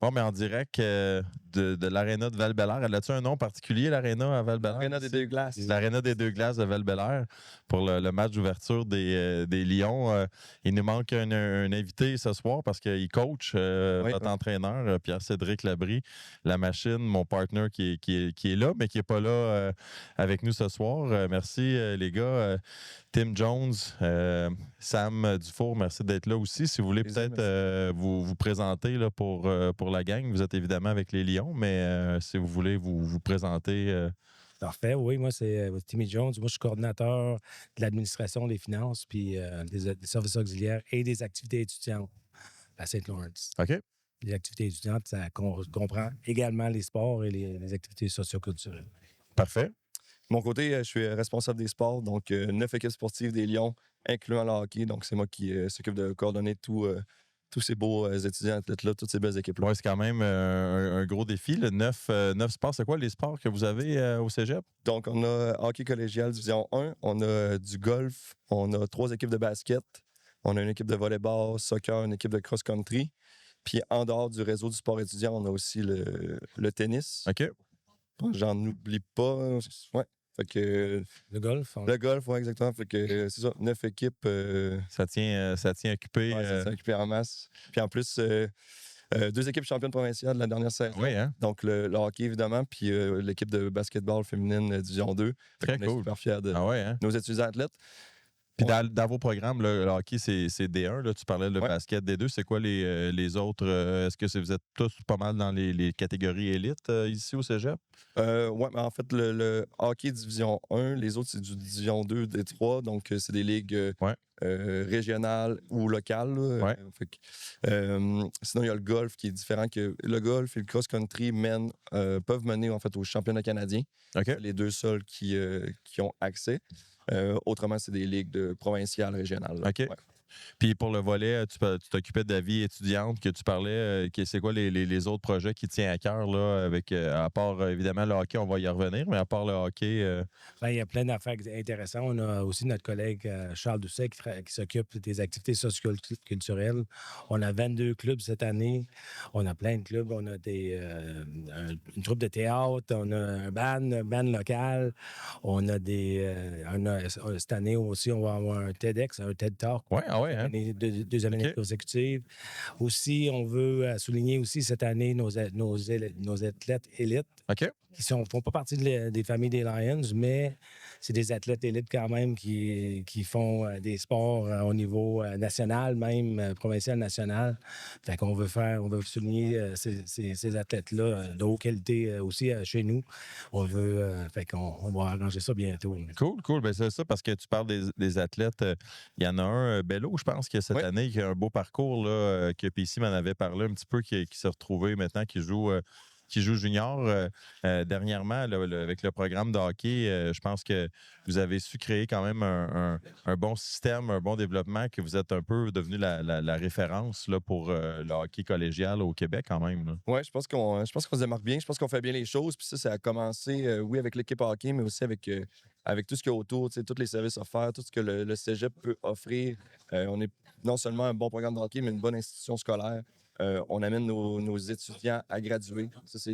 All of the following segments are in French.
Bon, mais en direct de l'aréna de Val-Bélair. Elle a-tu un nom particulier, l'aréna à Val-Bélair? L'aréna des Deux Glaces. L'aréna des Deux Glaces de Val-Bélair pour le match d'ouverture des Lions. Il nous manque un invité ce soir parce qu'il coach, votre entraîneur, Pierre-Cédric Labrie, la machine, mon partner qui est là, mais qui n'est pas là avec nous ce soir. Merci, les gars. Tim Jones, Sam Dufour, merci d'être là aussi. Si vous voulez peut-être vous présenter là, pour la gang, vous êtes évidemment avec les Lions, mais si vous voulez vous présenter. Parfait, oui. Moi, c'est Timmy Jones. Moi, je suis coordinateur de l'administration des finances, puis des services auxiliaires et des activités étudiantes à Saint-Lawrence. OK. Les activités étudiantes, ça comprend également les sports et les activités socioculturelles. Parfait. De mon côté, je suis responsable des sports, donc 9 équipes sportives des Lions, incluant le hockey. Donc, c'est moi qui s'occupe de coordonner tous ces beaux étudiants athlètes-là, toutes ces belles équipes-là. Oui, c'est quand même un gros défi. Le 9 sports, c'est quoi les sports que vous avez au cégep? Donc, on a hockey collégial division 1, on a du golf, on a 3 équipes de basket, on a une équipe de volleyball, soccer, une équipe de cross-country. Puis, en dehors du réseau du sport étudiant, on a aussi le tennis. OK. J'en oublie pas. Ouais. Fait que, le golf? Le golf, oui, exactement. Fait que c'est ça, 9 équipes. Ça tient occupé. Ouais, ça tient occupé en masse. Puis en plus, 2 équipes championnes provinciales de la dernière saison. Oui, hein? Donc le hockey, évidemment, puis l'équipe de basketball féminine Division 2. Très cool. On est super fiers de hein? nos étudiants athlètes. Puis dans vos programmes, le hockey, c'est D1. Là, tu parlais de basket D2. C'est quoi les autres? Est-ce que vous êtes tous pas mal dans les catégories élites ici au cégep? Oui, mais en fait, le hockey Division 1, les autres, c'est du Division 2, D3. Donc, c'est des ligues régionales ou locales. Sinon, il y a le golf qui est différent. Le golf et le cross-country peuvent mener en fait au championnat canadien. Okay. Les deux seuls qui ont accès. Autrement, c'est des ligues provinciales, régionales. OK. Ouais. Puis pour le volet, tu t'occupais de la vie étudiante que tu parlais. C'est quoi les autres projets qui tiennent à cœur, là, à part évidemment le hockey, on va y revenir, mais à part le hockey. Il y a plein d'affaires intéressantes. On a aussi notre collègue Charles Doucet qui s'occupe des activités socioculturelles. On a 22 clubs cette année. On a plein de clubs. On a une troupe de théâtre, on a un band local. On a cette année aussi, on va avoir un TEDx, un TED Talk. Ouais, ouais, hein? Deux années consécutives. Aussi, on veut souligner aussi cette année nos athlètes élites. OK. Qui ne font pas partie des familles des Lions, mais c'est des athlètes élites quand même qui font des sports au niveau national, même provincial, national. Fait qu'on veut souligner ces athlètes-là de haute qualité aussi chez nous. On va arranger ça bientôt. Cool. Ben c'est ça, parce que tu parles des athlètes. Il y en a un, Bello, je pense, que cette année, qui a un beau parcours, là, que PC m'en avait parlé un petit peu, qui s'est retrouvé maintenant, qui joue junior. Dernièrement, avec le programme de hockey, je pense que vous avez su créer quand même un bon système, un bon développement, que vous êtes un peu devenu la référence là, pour le hockey collégial au Québec quand même. Oui, je pense qu'on se démarque bien. Je pense qu'on fait bien les choses. Puis ça a commencé, oui, avec l'équipe hockey, mais aussi avec tout ce qu'il y a autour, tous les services offerts, tout ce que le cégep peut offrir. On est non seulement un bon programme de hockey, mais une bonne institution scolaire. On amène nos étudiants à graduer. Ça, c'est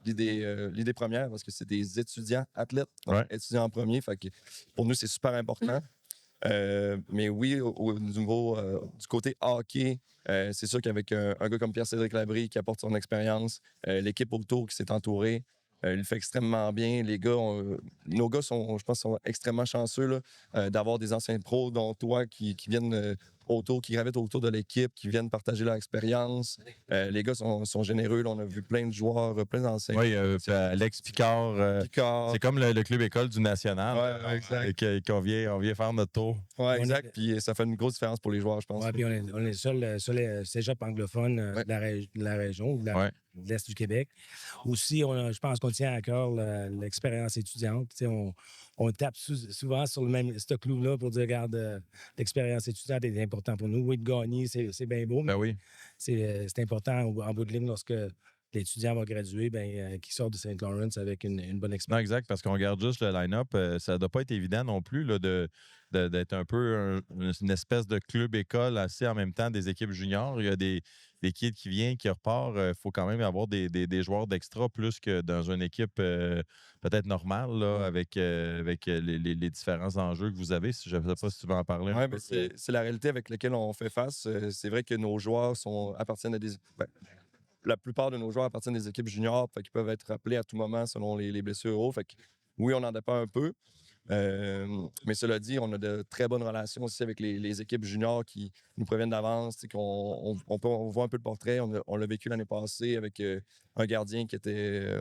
l'idée première, parce que c'est des étudiants athlètes, donc étudiants en premier. Fait que pour nous, c'est super important. Mais oui, au niveau du côté hockey, c'est sûr qu'avec un gars comme Pierre-Cédric Labrie qui apporte son expérience, l'équipe autour qui s'est entourée, il le fait extrêmement bien. Les gars, nos gars je pense, sont extrêmement chanceux là, d'avoir des anciens pros, dont toi, qui viennent qui gravitent autour de l'équipe, qui viennent partager leur expérience. Les gars sont généreux. Là, on a vu plein de joueurs, plein d'anciens. Oui, Alex Picard. C'est comme le club école du National. Oui, exact. Qu'on vient faire notre tour. Oui, exact. Puis ça fait une grosse différence pour les joueurs, je pense. Oui, puis on est le seul cégep anglophone de la région, de l'Est du Québec. Aussi, je pense qu'on tient à cœur l'expérience étudiante. On tape souvent sur ce clou-là pour dire, regarde, l'expérience étudiante est importante pour nous. Oui, de gagner, c'est bien beau, mais oui. c'est important en bout de ligne lorsque l'étudiant va graduer, qui sort de St. Lawrence avec une bonne Non, expérience. exact, parce qu'on regarde juste le line-up. Ça ne doit pas être évident non plus là, d'être un peu une espèce de club-école assez en même temps des équipes juniors. Il y a des kids qui viennent, qui repartent. Il faut quand même avoir des joueurs d'extra plus que dans une équipe peut-être normale là, avec les différents enjeux que vous avez. Je ne sais pas si tu veux en parler un Oui, peu. c'est la réalité avec laquelle on fait face. C'est vrai que nos joueurs appartiennent à des. La plupart de nos joueurs appartiennent à des équipes juniors, fait qu'ils peuvent être rappelés à tout moment selon les blessures et autres. Fait que, oui, on en dépend un peu. Mais cela dit, on a de très bonnes relations aussi avec les équipes juniors qui nous préviennent d'avance. On voit un peu le portrait. On l'a vécu l'année passée avec un gardien qui était,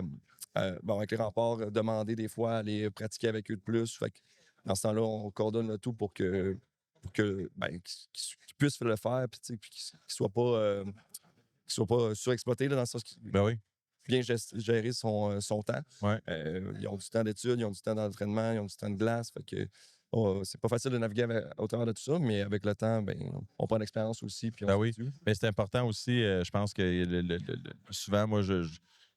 avec les remparts, demandé des fois à aller pratiquer avec eux de plus. Fait que, dans ce temps-là, on coordonne le tout pour qu'ils puissent le faire puis qu'ils ne soient pas surexploités là, dans le sens qu'ils Ben oui. bien gérer son temps. Ouais. Ils ont du temps d'études, ils ont du temps d'entraînement, ils ont du temps de glace. Fait que c'est pas facile de naviguer au travers de tout ça, mais avec le temps, on prend l'expérience aussi. Puis on Ben oui. s'habitue. Mais c'est important aussi, je pense que souvent, moi,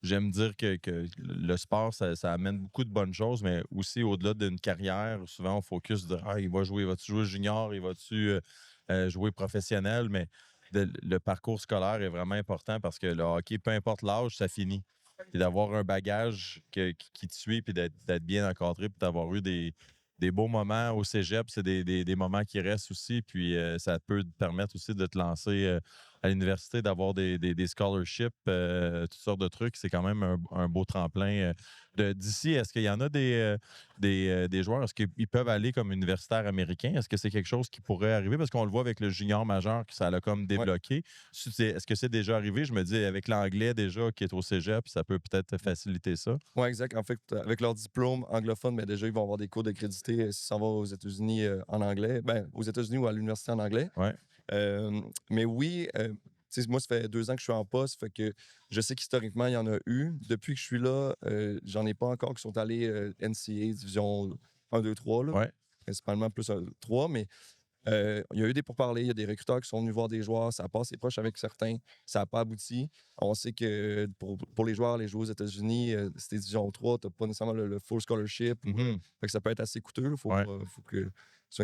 j'aime dire que le sport, ça amène beaucoup de bonnes choses, mais aussi au-delà d'une carrière, souvent on focus de il va-tu jouer junior, il va-tu jouer professionnel, mais le parcours scolaire est vraiment important parce que le hockey, peu importe l'âge, ça finit. Puis d'avoir un bagage qui te suit, puis d'être bien encadré, puis d'avoir eu des beaux moments au cégep, c'est des moments qui restent aussi. Puis ça peut te permettre aussi de te lancer à l'université, d'avoir des scholarships, toutes sortes de trucs. C'est quand même un beau tremplin. D'ici, est-ce qu'il y en a des joueurs? Est-ce qu'ils peuvent aller comme universitaires américains? Est-ce que c'est quelque chose qui pourrait arriver? Parce qu'on le voit avec le junior majeur que ça l'a comme débloqué. Est-ce que c'est déjà arrivé? Je me dis, avec l'anglais déjà qui est au cégep, ça peut peut-être faciliter ça. Oui, exact. En fait, avec leur diplôme anglophone, mais déjà, ils vont avoir des cours de crédité s'ils s'en vont aux États-Unis en anglais. Aux États-Unis ou à l'université en anglais. Ouais. Mais oui, moi, ça fait 2 ans que je suis en poste, fait que je sais qu'historiquement, il y en a eu. Depuis que je suis là, j'en ai pas encore qui sont allés NCAA, division 1, 2, 3, là, Ouais. principalement plus 3, mais il y a eu des pourparlers, il y a des recruteurs qui sont venus voir des joueurs, ça a passé proche avec certains, ça n'a pas abouti. On sait que pour les joueurs, les joueurs aux États-Unis, c'était division 3, tu n'as pas nécessairement le full scholarship. Mhm. Fait que ça peut être assez coûteux. Il faut Ouais.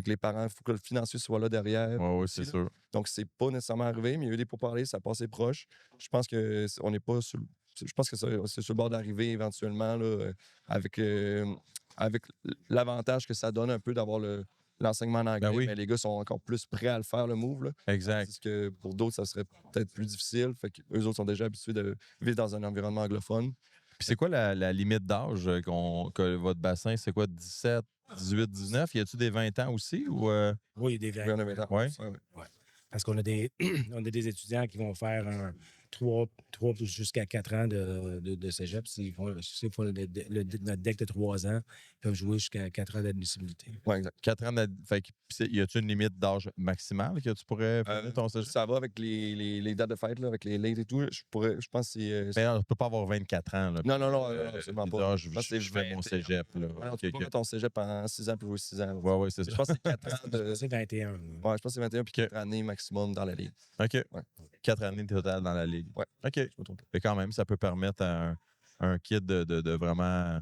que les parents, il faut que le financier soit là derrière. Oui, aussi, c'est là. sûr. Donc, c'est pas nécessairement arrivé, mais il y a eu des pourparlers, ça a passé proche. Je pense que on n'est pas sur. Je pense que c'est sur le bord d'arriver éventuellement là, avec l'avantage que ça donne un peu d'avoir l'enseignement en anglais. Ben oui. Mais les gars sont encore plus prêts à le faire, le move. Là. Exact. Parce que pour d'autres, ça serait peut-être plus difficile. Fait qu'eux autres sont déjà habitués de vivre dans un environnement anglophone. Puis c'est quoi la limite d'âge que votre bassin? C'est quoi, 17, 18, 19? Y a-tu des 20 ans aussi? Ou, Oui, des Oui, on a 20 ans. Ouais. Ouais. Parce qu'on a on a des étudiants qui vont faire 3 jusqu'à 4 ans de cégep. S'ils font notre deck de 3 ans, ils peuvent jouer jusqu'à 4 ans d'admissibilité. Oui, exact. 4 ans fait que, y a-tu une limite d'âge maximale que tu pourrais finir ton cégep? Ça va avec les dates de fête, là, avec les late et tout. Je pense que c'est. Mais on ne peut pas avoir 24 ans. Là, Non, absolument pas. Je pense que c'est fais mon 21. cégep. Là. Non, tu peux pas faire ton cégep en 6 ans puis jouer 6 ans. Oui, c'est ça. Je pense que c'est 4 ans de. C'est 21. Ouais, je pense que c'est 21 puis 4 années maximum dans la ligue. OK. Ouais. 4 années totales dans la ligue. Ouais. OK. Je me trompe. Mais quand même, ça peut permettre à un kid de vraiment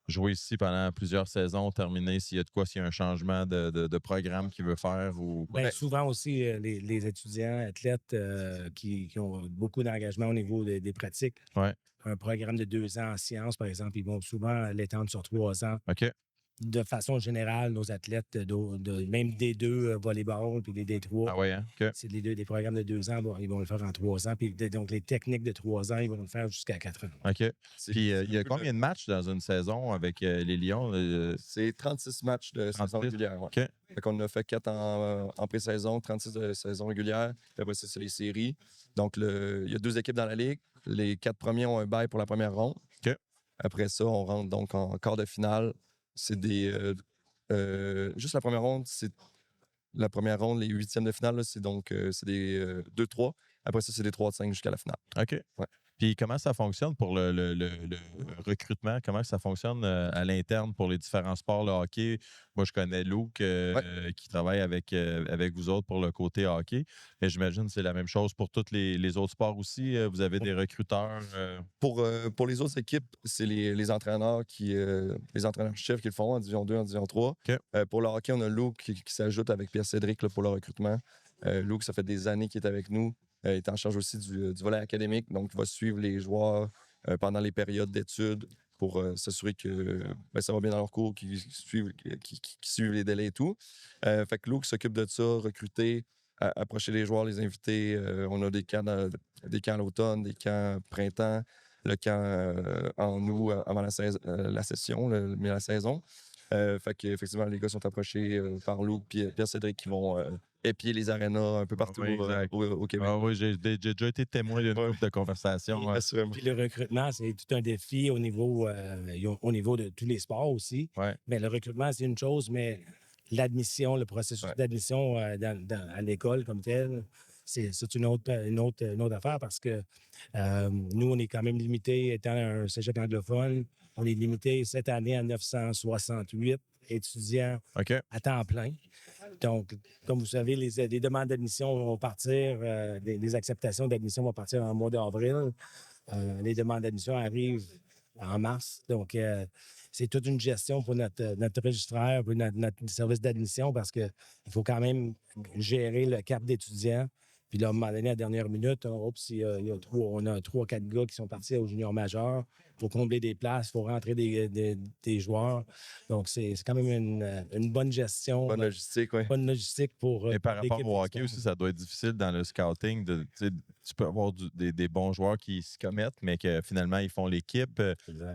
jouer ici pendant plusieurs saisons, terminer s'il y a de quoi, s'il y a un changement de programme qu'il veut faire. Ou... Souvent aussi, les étudiants, athlètes qui ont beaucoup d'engagement au niveau des pratiques. Ouais. Un programme de 2 ans en sciences, par exemple, ils vont souvent l'étendre sur 3 ans. OK. De façon générale, nos athlètes, même D2 volleyball puis des D3, Ah ouais, hein? OK. c'est des programmes de 2 ans, ils vont le faire en 3 ans. Puis donc, les techniques de 3 ans, ils vont le faire jusqu'à 4 ans. OK. Puis, il y a combien de matchs dans une saison avec les Lions? C'est 36 matchs de saison régulière. Ouais. OK. Fait qu'on a fait 4 en pré-saison, 36 de saison régulière. Puis après ça, c'est les séries. Donc, il y a 2 équipes dans la ligue. Les 4 premiers ont un bye pour la première ronde. OK. Après ça, on rentre donc en quart de finale. C'est juste la première ronde, la première ronde, les 8e de finale, là, c'est des 2-3. Après ça, c'est des 3-5 jusqu'à la finale. OK. Ouais. Puis comment ça fonctionne pour le recrutement? Comment ça fonctionne à l'interne pour les différents sports, le hockey? Moi, je connais Luke qui travaille avec vous autres pour le côté hockey. Mais j'imagine que c'est la même chose pour tous les autres sports aussi. Vous avez des recruteurs. Pour les autres équipes, c'est les entraîneurs les entraîneurs-chefs qui le font en Division 2, en Division 3. OK. Pour le hockey, on a Luke qui s'ajoute avec Pierre-Cédric là, pour le recrutement. Luke, ça fait des années qu'il est avec nous. Il est en charge aussi du volet académique, donc il va suivre les joueurs pendant les périodes d'études pour s'assurer que ça va bien dans leur cours, qu'ils suivent les délais et tout. Fait que Luke s'occupe de ça, recruter, approcher les joueurs, les inviter. On a des camps à l'automne, des camps printemps, le camp en août avant la session, la saison. Fait qu'effectivement, les gars sont approchés par Luke et Pierre-Cédric qui vont épier les arénas un peu partout au Québec. Ah oui, j'ai déjà été témoin d'une couple de conversations. Assurément. Puis le recrutement, c'est tout un défi au niveau de tous les sports aussi. Ouais. Mais le recrutement, c'est une chose, mais l'admission, le processus d'admission à l'école comme tel, c'est une autre affaire parce que nous, on est quand même limité, étant un cégep anglophone, on est limité cette année à 968 étudiants à temps plein. Donc, comme vous savez, les demandes d'admission vont partir, les acceptations d'admission vont partir en mois d'avril. Les demandes d'admission arrivent en mars. Donc, c'est toute une gestion pour notre registraire, pour notre service d'admission parce qu'il faut quand même gérer le cap d'étudiants. Puis là, à un moment donné, à la dernière minute, on a 3-4 gars qui sont partis au junior majeur. Il faut combler des places, il faut rentrer des joueurs. Donc, c'est quand même une bonne gestion. Bonne logistique, oui. Bonne logistique pour. Et par rapport au hockey aussi, ça doit être difficile dans le scouting. Tu peux avoir des bons joueurs qui se commettent, mais que finalement, ils font l'équipe,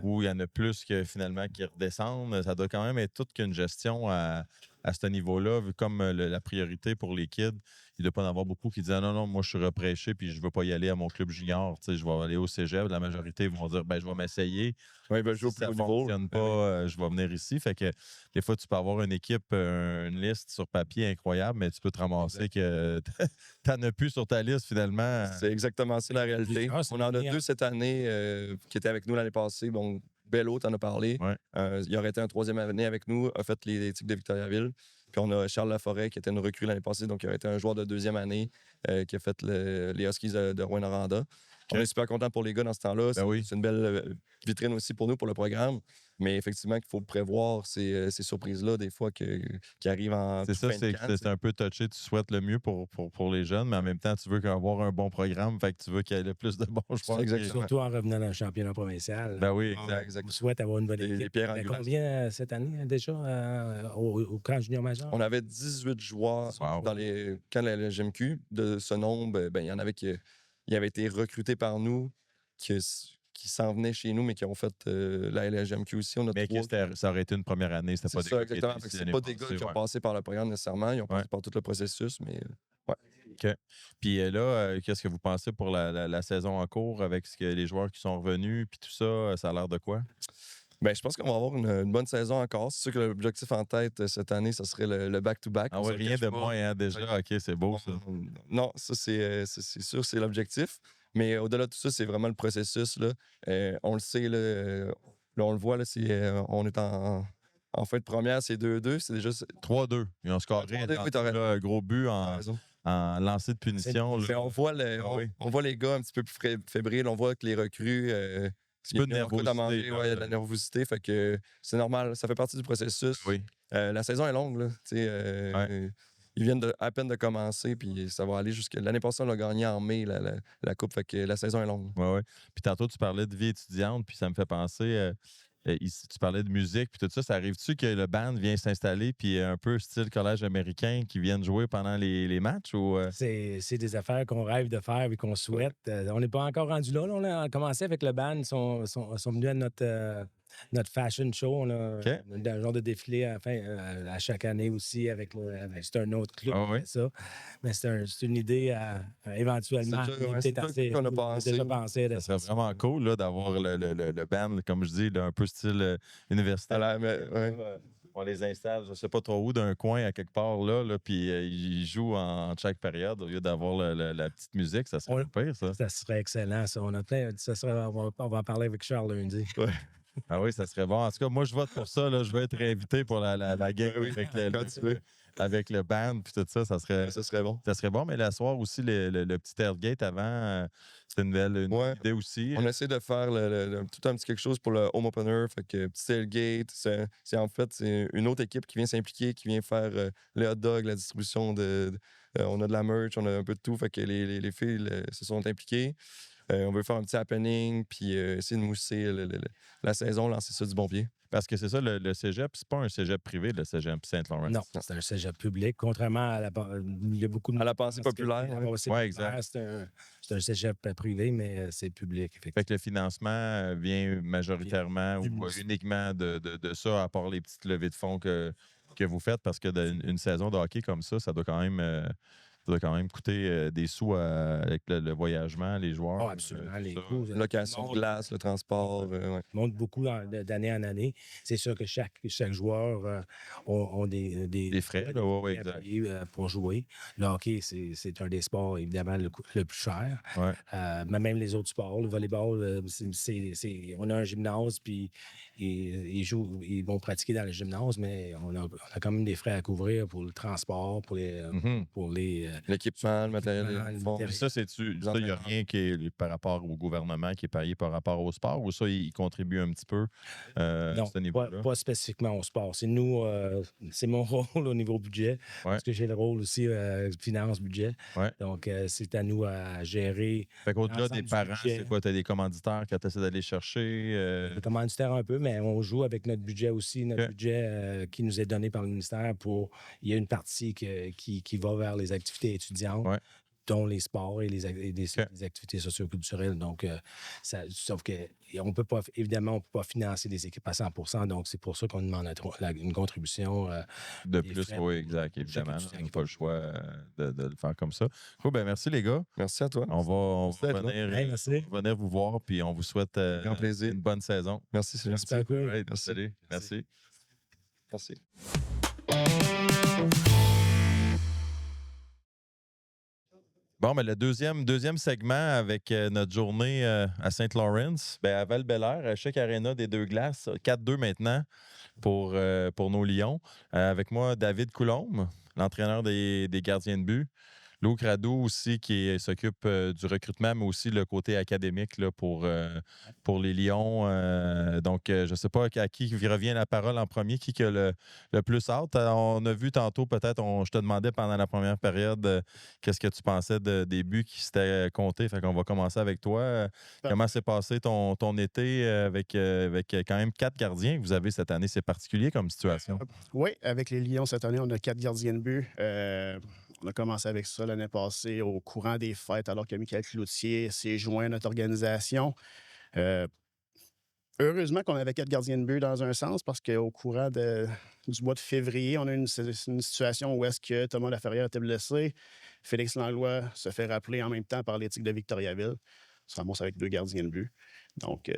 où il y en a plus que finalement qui redescendent. Ça doit quand même être toute qu'une gestion à ce niveau-là, vu comme la priorité pour les kids. Il ne doit pas en avoir beaucoup qui disent « Non, moi, je suis repêché puis je ne veux pas y aller à mon club junior. Je vais aller au cégep. » La majorité vont dire « Je vais m'essayer. » Oui, ben, Si ça ne fonctionne pas, je vais venir ici. Fait que des fois, tu peux avoir une équipe, une liste sur papier incroyable, mais tu peux te ramasser que tu n'en as plus sur ta liste finalement. C'est exactement ça la réalité. On en a 2 cette année qui étaient avec nous l'année passée. Bon, Bello, t'en as parlé. Ouais. Il aurait été un 3e année avec nous, a fait les Tigres de Victoriaville. Puis on a Charles Laforêt qui était une recrue l'année passée, donc il aurait été un joueur de 2e année qui a fait les Huskies de Rouyn-Noranda. On est super content pour les gars dans ce temps-là. C'est une belle vitrine aussi pour nous, pour le programme. Mais effectivement, il faut prévoir ces surprises-là, des fois, qui arrivent en. C'est ça, c'est un peu touché. Tu souhaites le mieux pour les jeunes, mais en même temps, tu veux avoir un bon programme, fait que tu veux qu'il y ait le plus de bons joueurs. Exactement. Surtout en revenant dans le championnat provincial. Ben oui, exact. On souhaite avoir une bonne équipe. Les pierres angulaires. Combien cette année déjà au camp junior majeur? On avait 18 joueurs dans les camps de la LGMQ. De ce nombre, il y en avait qui avaient été recrutés par nous, qui s'en venaient chez nous, mais qui ont fait la LGMQ aussi. On a mais ça aurait été une première année, c'était pas des gars. Exactement. C'est pas des gars qui ont passé par le programme nécessairement, ils ont passé par tout le processus, mais OK. Puis là, qu'est-ce que vous pensez pour la saison en cours avec les joueurs qui sont revenus, puis tout ça, ça a l'air de quoi? Bien, je pense qu'on va avoir une bonne saison encore. C'est sûr que l'objectif en tête cette année, ça serait le back-to-back. Ah oui, rien de moins, hein, déjà. OK, c'est beau, ça. Non, ça, c'est sûr, c'est l'objectif. Mais au-delà de tout ça, c'est vraiment le processus. Là. On le sait, là, on le voit, là, on est en fin de première, c'est 2-2. C'est déjà 3-2. Ils ont scoré un gros but en lancer de punition. On voit les gars un petit peu plus fébriles. On voit que les recrues... un petit peu de nervosité. Il y a de la nervosité. Fait que c'est normal. Ça fait partie du processus. Oui. La saison est longue. Là, ils viennent à peine de commencer, puis ça va aller jusqu'à... L'année passée, on a gagné en mai la Coupe, fait que la saison est longue. Oui. Puis tantôt, tu parlais de vie étudiante, puis ça me fait penser... Ici, tu parlais de musique, puis tout ça. Ça arrive-tu que le band vient s'installer, puis un peu style collège américain, qui viennent jouer pendant les matchs? Ou C'est des affaires qu'on rêve de faire et qu'on souhaite. On n'est pas encore rendu là. On a commencé avec le band. Ils sont venus à notre fashion show. On a un genre de défilé à chaque année aussi. C'est un autre club qui fait ça. Mais c'est une idée éventuellement. On a déjà pensé. Ça serait vraiment cool là, d'avoir le band, comme je dis, là, un peu style universitaire. On les installe, je ne sais pas trop où, d'un coin à quelque part là puis ils jouent en chaque période au lieu d'avoir la petite musique. Ça serait pas pire, ça. Ça serait excellent, ça. On va en parler avec Charles lundi. Ouais. Ah oui, ça serait bon. En tout cas, moi, je vote pour ça. Là. Je veux être invité pour la game Oui, avec le band puis tout ça. Ça serait bon. Ça serait bon, mais la soir aussi, le petit tailgate avant, c'était une belle idée aussi. On essaie de faire tout un petit quelque chose pour le home opener. Fait que petit tailgate, c'est en fait une autre équipe qui vient s'impliquer, qui vient faire les hot dogs, la distribution on a de la merch, on a un peu de tout. Fait que les filles se sont impliquées. On veut faire un petit happening, puis essayer de mousser la saison, lancer ça du bon pied. Parce que c'est ça, le cégep, c'est pas un cégep privé, le cégep Saint-Laurent. Non, c'est un cégep public, contrairement à il y a beaucoup de... À la pensée populaire. Oui, exact. C'est un cégep privé, mais c'est public, effectivement. Fait que le financement vient majoritairement ou uniquement de ça, à part les petites levées de fonds que vous faites, parce que une saison de hockey comme ça doit quand même coûter des sous avec le voyagement, les joueurs. Oh, absolument. Les coûts. Location de glace, le transport. Monte beaucoup d'année en année. C'est sûr que chaque joueur ont des frais. Oui, exact. Pour jouer. Le hockey, c'est un des sports, évidemment, le plus cher. Ouais. Mais même les autres sports, le volleyball, on a un gymnase, puis ils vont pratiquer dans le gymnase, mais on a quand même des frais à couvrir pour le transport, pour les l'équipement, le matériel. Ça, il n'y a rien qui est par rapport au gouvernement qui est payé par rapport au sport, ou ça, il contribue un petit peu à ce niveau-là? Pas spécifiquement au sport. C'est c'est mon rôle au niveau budget, parce que j'ai le rôle aussi finance, budget. Ouais. Donc, c'est à nous à gérer. Fait qu'au-delà des parents, c'est quoi? Tu as des commanditaires que tu essaies d'aller chercher? Des commanditaires un peu, mais on joue avec notre budget aussi, budget qui nous est donné par le ministère il y a une partie qui va vers les activités étudiantes, dont les sports et les activités socioculturelles. Donc, sauf que on peut pas, évidemment, on ne peut pas financer des équipes à 100%. Donc, c'est pour ça qu'on demande une contribution. De plus, oui, exact, évidemment. On n'a pas le choix de le faire comme ça. Cool, ben merci les gars. Merci à toi. On va venir vous voir, puis on vous souhaite une bonne saison. Merci, c'est gentil. Super cool. Ouais, salut. Merci. Merci. Bon, mais le deuxième segment avec notre journée à Saint-Laurent, à Val-Bélair, Chèque Arena des Deux Glaces, 4-2 maintenant pour nos Lions. Avec moi, David Coulombe, l'entraîneur des gardiens de but. Lou Crado aussi qui s'occupe du recrutement, mais aussi le côté académique là, pour les Lions. Donc, je ne sais pas à qui revient la parole en premier, qui a le plus hâte. On a vu tantôt, peut-être, je te demandais pendant la première période qu'est-ce que tu pensais des buts qui s'étaient comptés. Fait qu'on va commencer avec toi. Comment s'est passé ton été avec quand même 4 gardiens que vous avez cette année? C'est particulier comme situation. Oui, avec les Lions cette année, on a 4 gardiens de but. On a commencé avec ça l'année passée au courant des fêtes, alors que Michael Cloutier s'est joint à notre organisation. Heureusement qu'on avait 4 gardiens de but dans un sens, parce qu'au courant du mois de février, on a une situation où est-ce que Thomas Laferrière était blessé. Félix Langlois se fait rappeler en même temps par l'éthique de Victoriaville. On se ramasse avec 2 gardiens de but. Donc,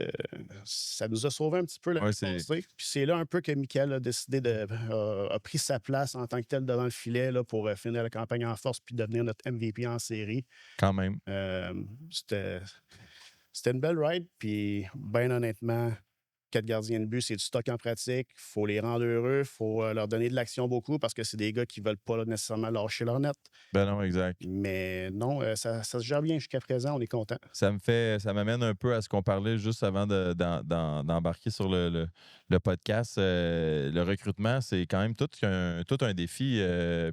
ça nous a sauvé un petit peu l'année passée. Puis c'est là un peu que Michael a décidé a pris sa place en tant que tel devant le filet là, pour finir la campagne en force puis devenir notre MVP en série. Quand même. C'était une belle ride. Puis, bien honnêtement, 4 gardiens de but, c'est du stock en pratique. Il faut les rendre heureux. Il faut leur donner de l'action beaucoup, parce que c'est des gars qui ne veulent pas nécessairement lâcher leur net. Ben non, exact. Mais non, ça se gère bien jusqu'à présent. On est content. Ça m'amène un peu à ce qu'on parlait juste avant d'embarquer sur le podcast. Le recrutement, c'est quand même tout un défi.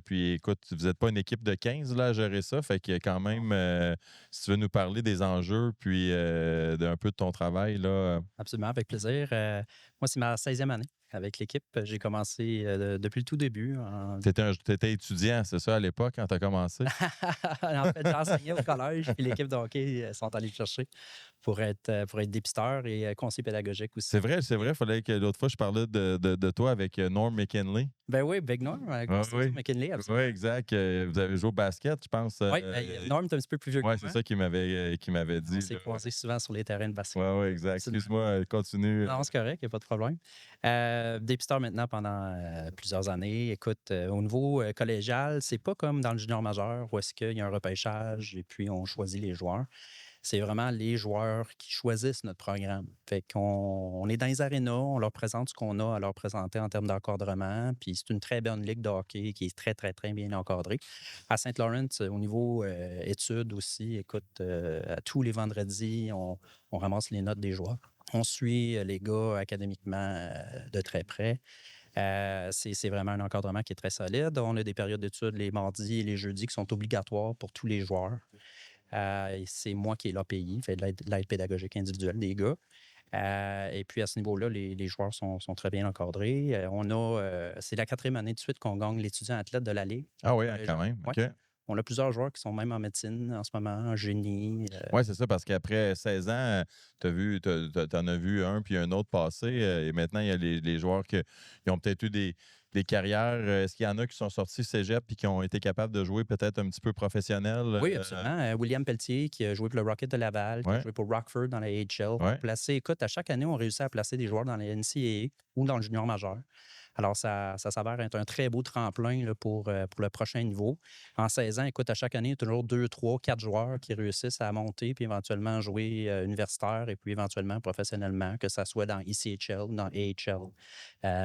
Puis écoute, vous n'êtes pas une équipe de 15 là, à gérer ça. Fait que quand même, si tu veux nous parler des enjeux, puis d'un peu de ton travail, là. Absolument, avec plaisir. Moi, c'est ma 16e année avec l'équipe. J'ai commencé depuis le tout début. Tu étais étudiant, c'est ça, à l'époque, quand tu as commencé? En fait, j'enseignais au collège, puis l'équipe de hockey sont allés me chercher pour être dépisteur et conseiller pédagogique aussi. C'est vrai. Il fallait que l'autre fois, je parlais de toi avec Norm McKinley. Ben oui, Big Norm, Construction McKinley, Oui, absolument. exact. Vous avez joué au basket, je pense. Oui, Norm est un petit peu plus vieux que Oui, moi. c'est ça qu'il m'avait dit. On s'est croisés souvent sur les terrains de basket. Oui, exact. Absolument. Excuse-moi, continue. Non, c'est correct, il n'y a pas de problème. Dépisteur maintenant pendant plusieurs années. Écoute, au niveau collégial, c'est pas comme dans le junior majeur où est-ce qu'il y a un repêchage et puis on choisit les joueurs. C'est vraiment les joueurs qui choisissent notre programme. Fait qu'on est dans les arénas, on leur présente ce qu'on a à leur présenter en termes d'encadrement. Puis c'est une très bonne ligue de hockey qui est très, très, très bien encadrée. À Saint-Laurent, au niveau études aussi, écoute, à tous les vendredis, on ramasse les notes des joueurs. On suit les gars académiquement de très près. C'est vraiment un encadrement qui est très solide. On a des périodes d'études les mardis et les jeudis qui sont obligatoires pour tous les joueurs. C'est moi qui ai là payé, fait de l'aide pédagogique individuelle des gars. Et puis à ce niveau-là, les joueurs sont très bien encadrés. C'est la 4e année de suite qu'on gagne l'étudiant athlète de la Ligue. Ah oui, quand même. Ouais. OK. On a plusieurs joueurs qui sont même en médecine en ce moment, en génie. Oui, c'est ça, parce qu'après 16 ans, t'en as vu un puis un autre passer. Et maintenant, il y a les joueurs qui ont peut-être eu des carrières. Est-ce qu'il y en a qui sont sortis cégep et qui ont été capables de jouer peut-être un petit peu professionnel? Oui, absolument. William Pelletier, qui a joué pour le Rocket de Laval, qui a joué pour Rockford dans la AHL. Écoute, à chaque année, on réussit à placer des joueurs dans les NCAA ou dans le junior majeur. Alors, ça s'avère être un très beau tremplin là, pour le prochain niveau. En 16 ans, écoute, à chaque année, il y a toujours 2, 3, 4 joueurs qui réussissent à monter puis éventuellement jouer universitaire et puis éventuellement professionnellement, que ça soit dans ECHL, dans AHL,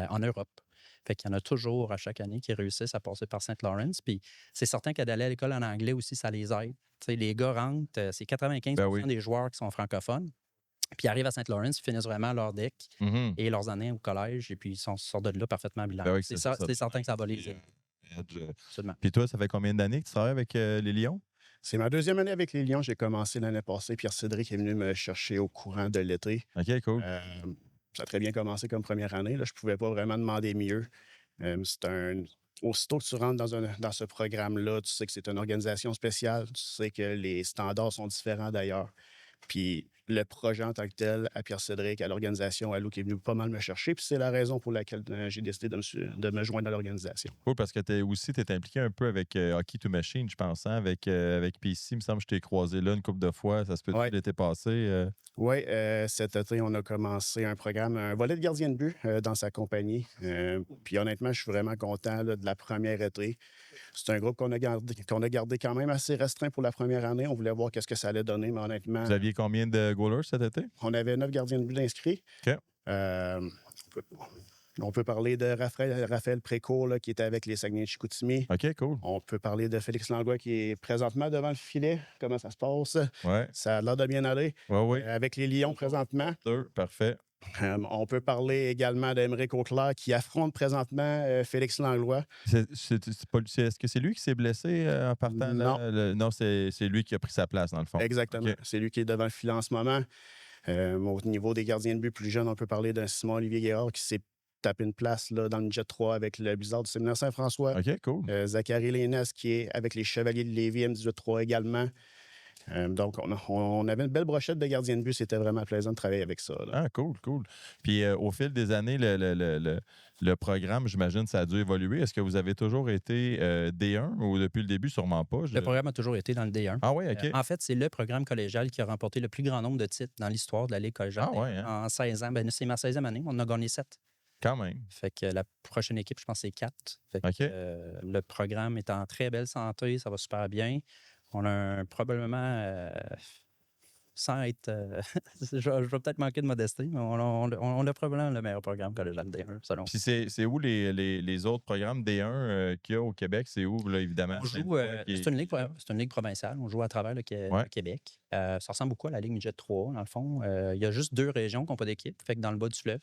en Europe. Fait qu'il y en a toujours à chaque année qui réussissent à passer par Saint-Laurent. Puis c'est certain qu'à d'aller à l'école en anglais aussi, ça les aide. T'sais, les gars rentrent, c'est 95 des joueurs qui sont francophones. Puis ils arrivent à Saint-Laurent, ils finissent vraiment leur deck et leurs années au collège, et puis ils sortent de là parfaitement bilingues. C'est certain que ça va les aider. Puis toi, ça fait combien d'années que tu travailles avec les Lions? C'est ma 2e année avec les Lions. J'ai commencé l'année passée. Pierre Cédric est venu me chercher au courant de l'été. OK, cool. Ça a très bien commencé comme première année. Là. Je ne pouvais pas vraiment demander mieux. Aussitôt que tu rentres dans ce programme-là, tu sais que c'est une organisation spéciale. Tu sais que les standards sont différents d'ailleurs. Puis le projet en tant que tel, à Pierre-Cédric, à l'organisation, à Lou, qui est venu pas mal me chercher. Puis c'est la raison pour laquelle j'ai décidé de me joindre à l'organisation. Cool, parce que tu es impliqué un peu avec Hockey to Machine, je pense, hein? Avec PC. Il me semble que je t'ai croisé là une couple de fois. Ça se peut-tu l'été passé? Oui, cet été, on a commencé un programme, un volet de gardien de but dans sa compagnie. Puis honnêtement, je suis vraiment content là, de la première été. C'est un groupe qu'on a gardé quand même assez restreint pour la première année. On voulait voir qu'est-ce que ça allait donner, mais honnêtement... Vous aviez combien de goalers cet été? On avait 9 gardiens de but inscrits. OK. On peut parler de Raphaël Précourt, là, qui était avec les Saguenay-Chicoutimi. OK, cool. On peut parler de Félix Langlois, qui est présentement devant le filet. Comment ça se passe? Ouais. Ça a l'air de bien aller. Oui. Avec les Lions présentement. Parfait. On peut parler également d'Aymeric Auclair, qui affronte présentement Félix Langlois. Est-ce que c'est lui qui s'est blessé en partant? Non. Non, c'est lui qui a pris sa place, dans le fond. Exactement. Okay. C'est lui qui est devant le filet en ce moment. Au niveau des gardiens de but plus jeunes, on peut parler d'un Simon-Olivier Guérard qui s'est tapé une place là, dans le Jet 3 avec le Blizzard du Séminaire Saint-François. OK, cool. Zachary Lénès qui est avec les Chevaliers de Lévis M18-3 également. Donc, on avait une belle brochette de gardiens de but. C'était vraiment plaisant de travailler avec ça. Là. Ah, cool. Puis, au fil des années, le programme, j'imagine, ça a dû évoluer. Est-ce que vous avez toujours été D1 ou depuis le début, sûrement pas? Le programme a toujours été dans le D1. Ah oui, OK. En fait, c'est le programme collégial qui a remporté le plus grand nombre de titres dans l'histoire de la Ligue collégiale. Ah ouais, hein? En 16 ans. C'est ma 16e année. On en a gagné 7. Quand même. Fait que la prochaine équipe, je pense, c'est 4. Fait que, le programme est en très belle santé. Ça va super bien. On a probablement, sans être... je vais peut-être manquer de modestie, mais on a probablement le meilleur programme collégial D1, selon moi. Puis c'est où les autres programmes D1 qu'il y a au Québec? C'est où, là, évidemment? On joue... c'est une ligue provinciale. On joue à travers le Québec. Ça ressemble beaucoup à la Ligue Midget 3, dans le fond. Il y a juste 2 régions qui n'ont pas d'équipe, fait que dans le bas du fleuve.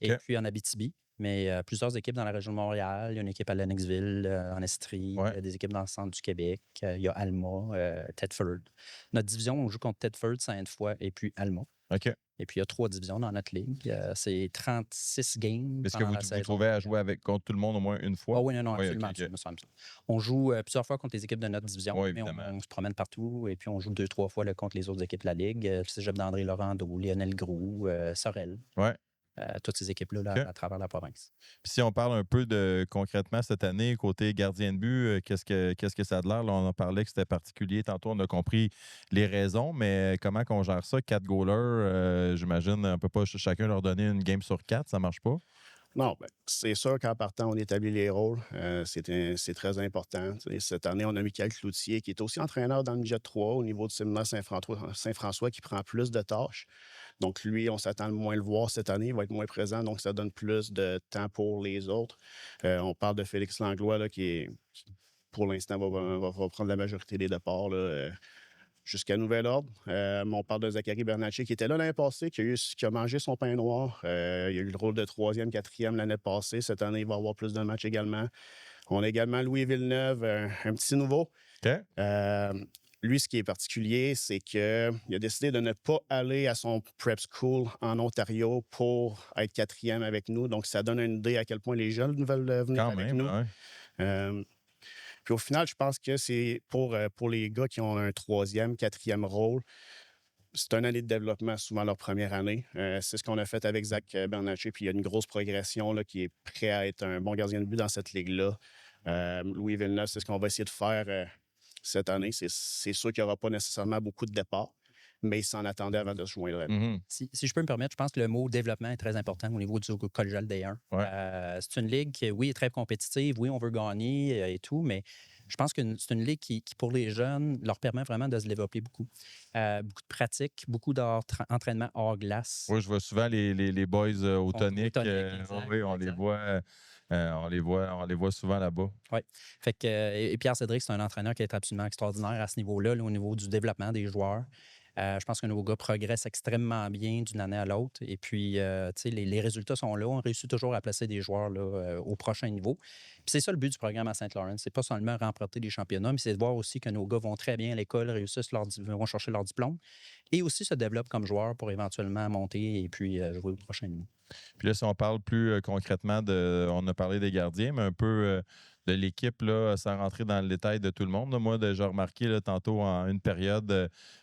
Et puis en Abitibi. Mais plusieurs équipes dans la région de Montréal. Il y a une équipe à Lennoxville, en Estrie. Il y a des équipes dans le centre du Québec. Il y a Alma, Thetford. Notre division, on joue contre Thetford, Sainte-Foy et puis Alma. OK. Et puis, il y a 3 divisions dans notre ligue. C'est 36 games. Est-ce que vous trouvez à jouer contre tout le monde au moins une fois? Ah oui, non, absolument. Okay. On joue plusieurs fois contre les équipes de notre division. Oui, mais on se promène partout. Et puis, on joue 2-3 fois contre les autres équipes de la ligue. Le cégep d'André Laurent, Lionel Groux, Sorel. Ouais. toutes ces équipes-là là, OK. à travers la province. Puis si on parle un peu de concrètement cette année, côté gardien de but, qu'est-ce que ça a de l'air? Là, on en parlait que c'était particulier. Tantôt, on a compris les raisons, mais comment qu'on gère ça? 4 goalers, j'imagine, on ne peut pas chacun leur donner une game sur 4, ça ne marche pas? Non, ben, c'est sûr qu'en partant, on établit les rôles. C'est très important. Tu sais, cette année, on a Michael Cloutier, qui est aussi entraîneur dans le Jet 3 au niveau du séminaire Saint-François, qui prend plus de tâches. Donc, lui, on s'attend moins le voir cette année. Il va être moins présent, donc ça donne plus de temps pour les autres. On parle de Félix Langlois, là, qui, pour l'instant, va prendre la majorité des départs. Là, jusqu'à nouvel ordre. On parle de Zachary Bernatchez qui était là l'année passée, qui a mangé son pain noir. Il a eu le rôle de 3e, 4e l'année passée. Cette année, il va avoir plus de matchs également. On a également Louis Villeneuve, un petit nouveau. OK. Lui, ce qui est particulier, c'est qu'il a décidé de ne pas aller à son prep school en Ontario pour être 4e avec nous. Donc, ça donne une idée à quel point les jeunes veulent venir Quand avec même, nous. ouais. Puis au final, je pense que c'est pour les gars qui ont un 3e, 4e rôle, c'est une année de développement, souvent leur première année. C'est ce qu'on a fait avec Zach Bernatchez, puis il y a une grosse progression là, qui est prêt à être un bon gardien de but dans cette ligue-là. Louis Villeneuve, c'est ce qu'on va essayer de faire cette année. C'est sûr qu'il n'y aura pas nécessairement beaucoup de départs, mais il s'en attendait avant de se joindre à nous. Mhm. Si je peux me permettre, je pense que le mot développement est très important au niveau du collégial D1. Ouais. C'est une ligue qui, oui, est très compétitive, oui, on veut gagner et tout, mais je pense que c'est une ligue qui, pour les jeunes, leur permet vraiment de se développer beaucoup. Beaucoup de pratique, beaucoup d'entraînement hors glace. Oui, je vois souvent les boys au tonic. exact, Oui, on les voit. On les voit souvent là-bas. Oui. Fait que, et Pierre Cédric, c'est un entraîneur qui est absolument extraordinaire à ce niveau-là, là, au niveau du développement des joueurs. Je pense que nos gars progressent extrêmement bien d'une année à l'autre. Et puis, tu sais, les résultats sont là. On réussit toujours à placer des joueurs là, au prochain niveau. Puis c'est ça le but du programme à Saint-Laurent. C'est pas seulement remporter des championnats, mais c'est de voir aussi que nos gars vont très bien à l'école, vont chercher leur diplôme et aussi se développent comme joueurs pour éventuellement monter et puis jouer au prochain niveau. Puis là, si on parle plus concrètement on a parlé des gardiens, mais un peu de l'équipe, là, sans rentrer dans le détail de tout le monde. Là, moi, j'ai remarqué là, tantôt en une période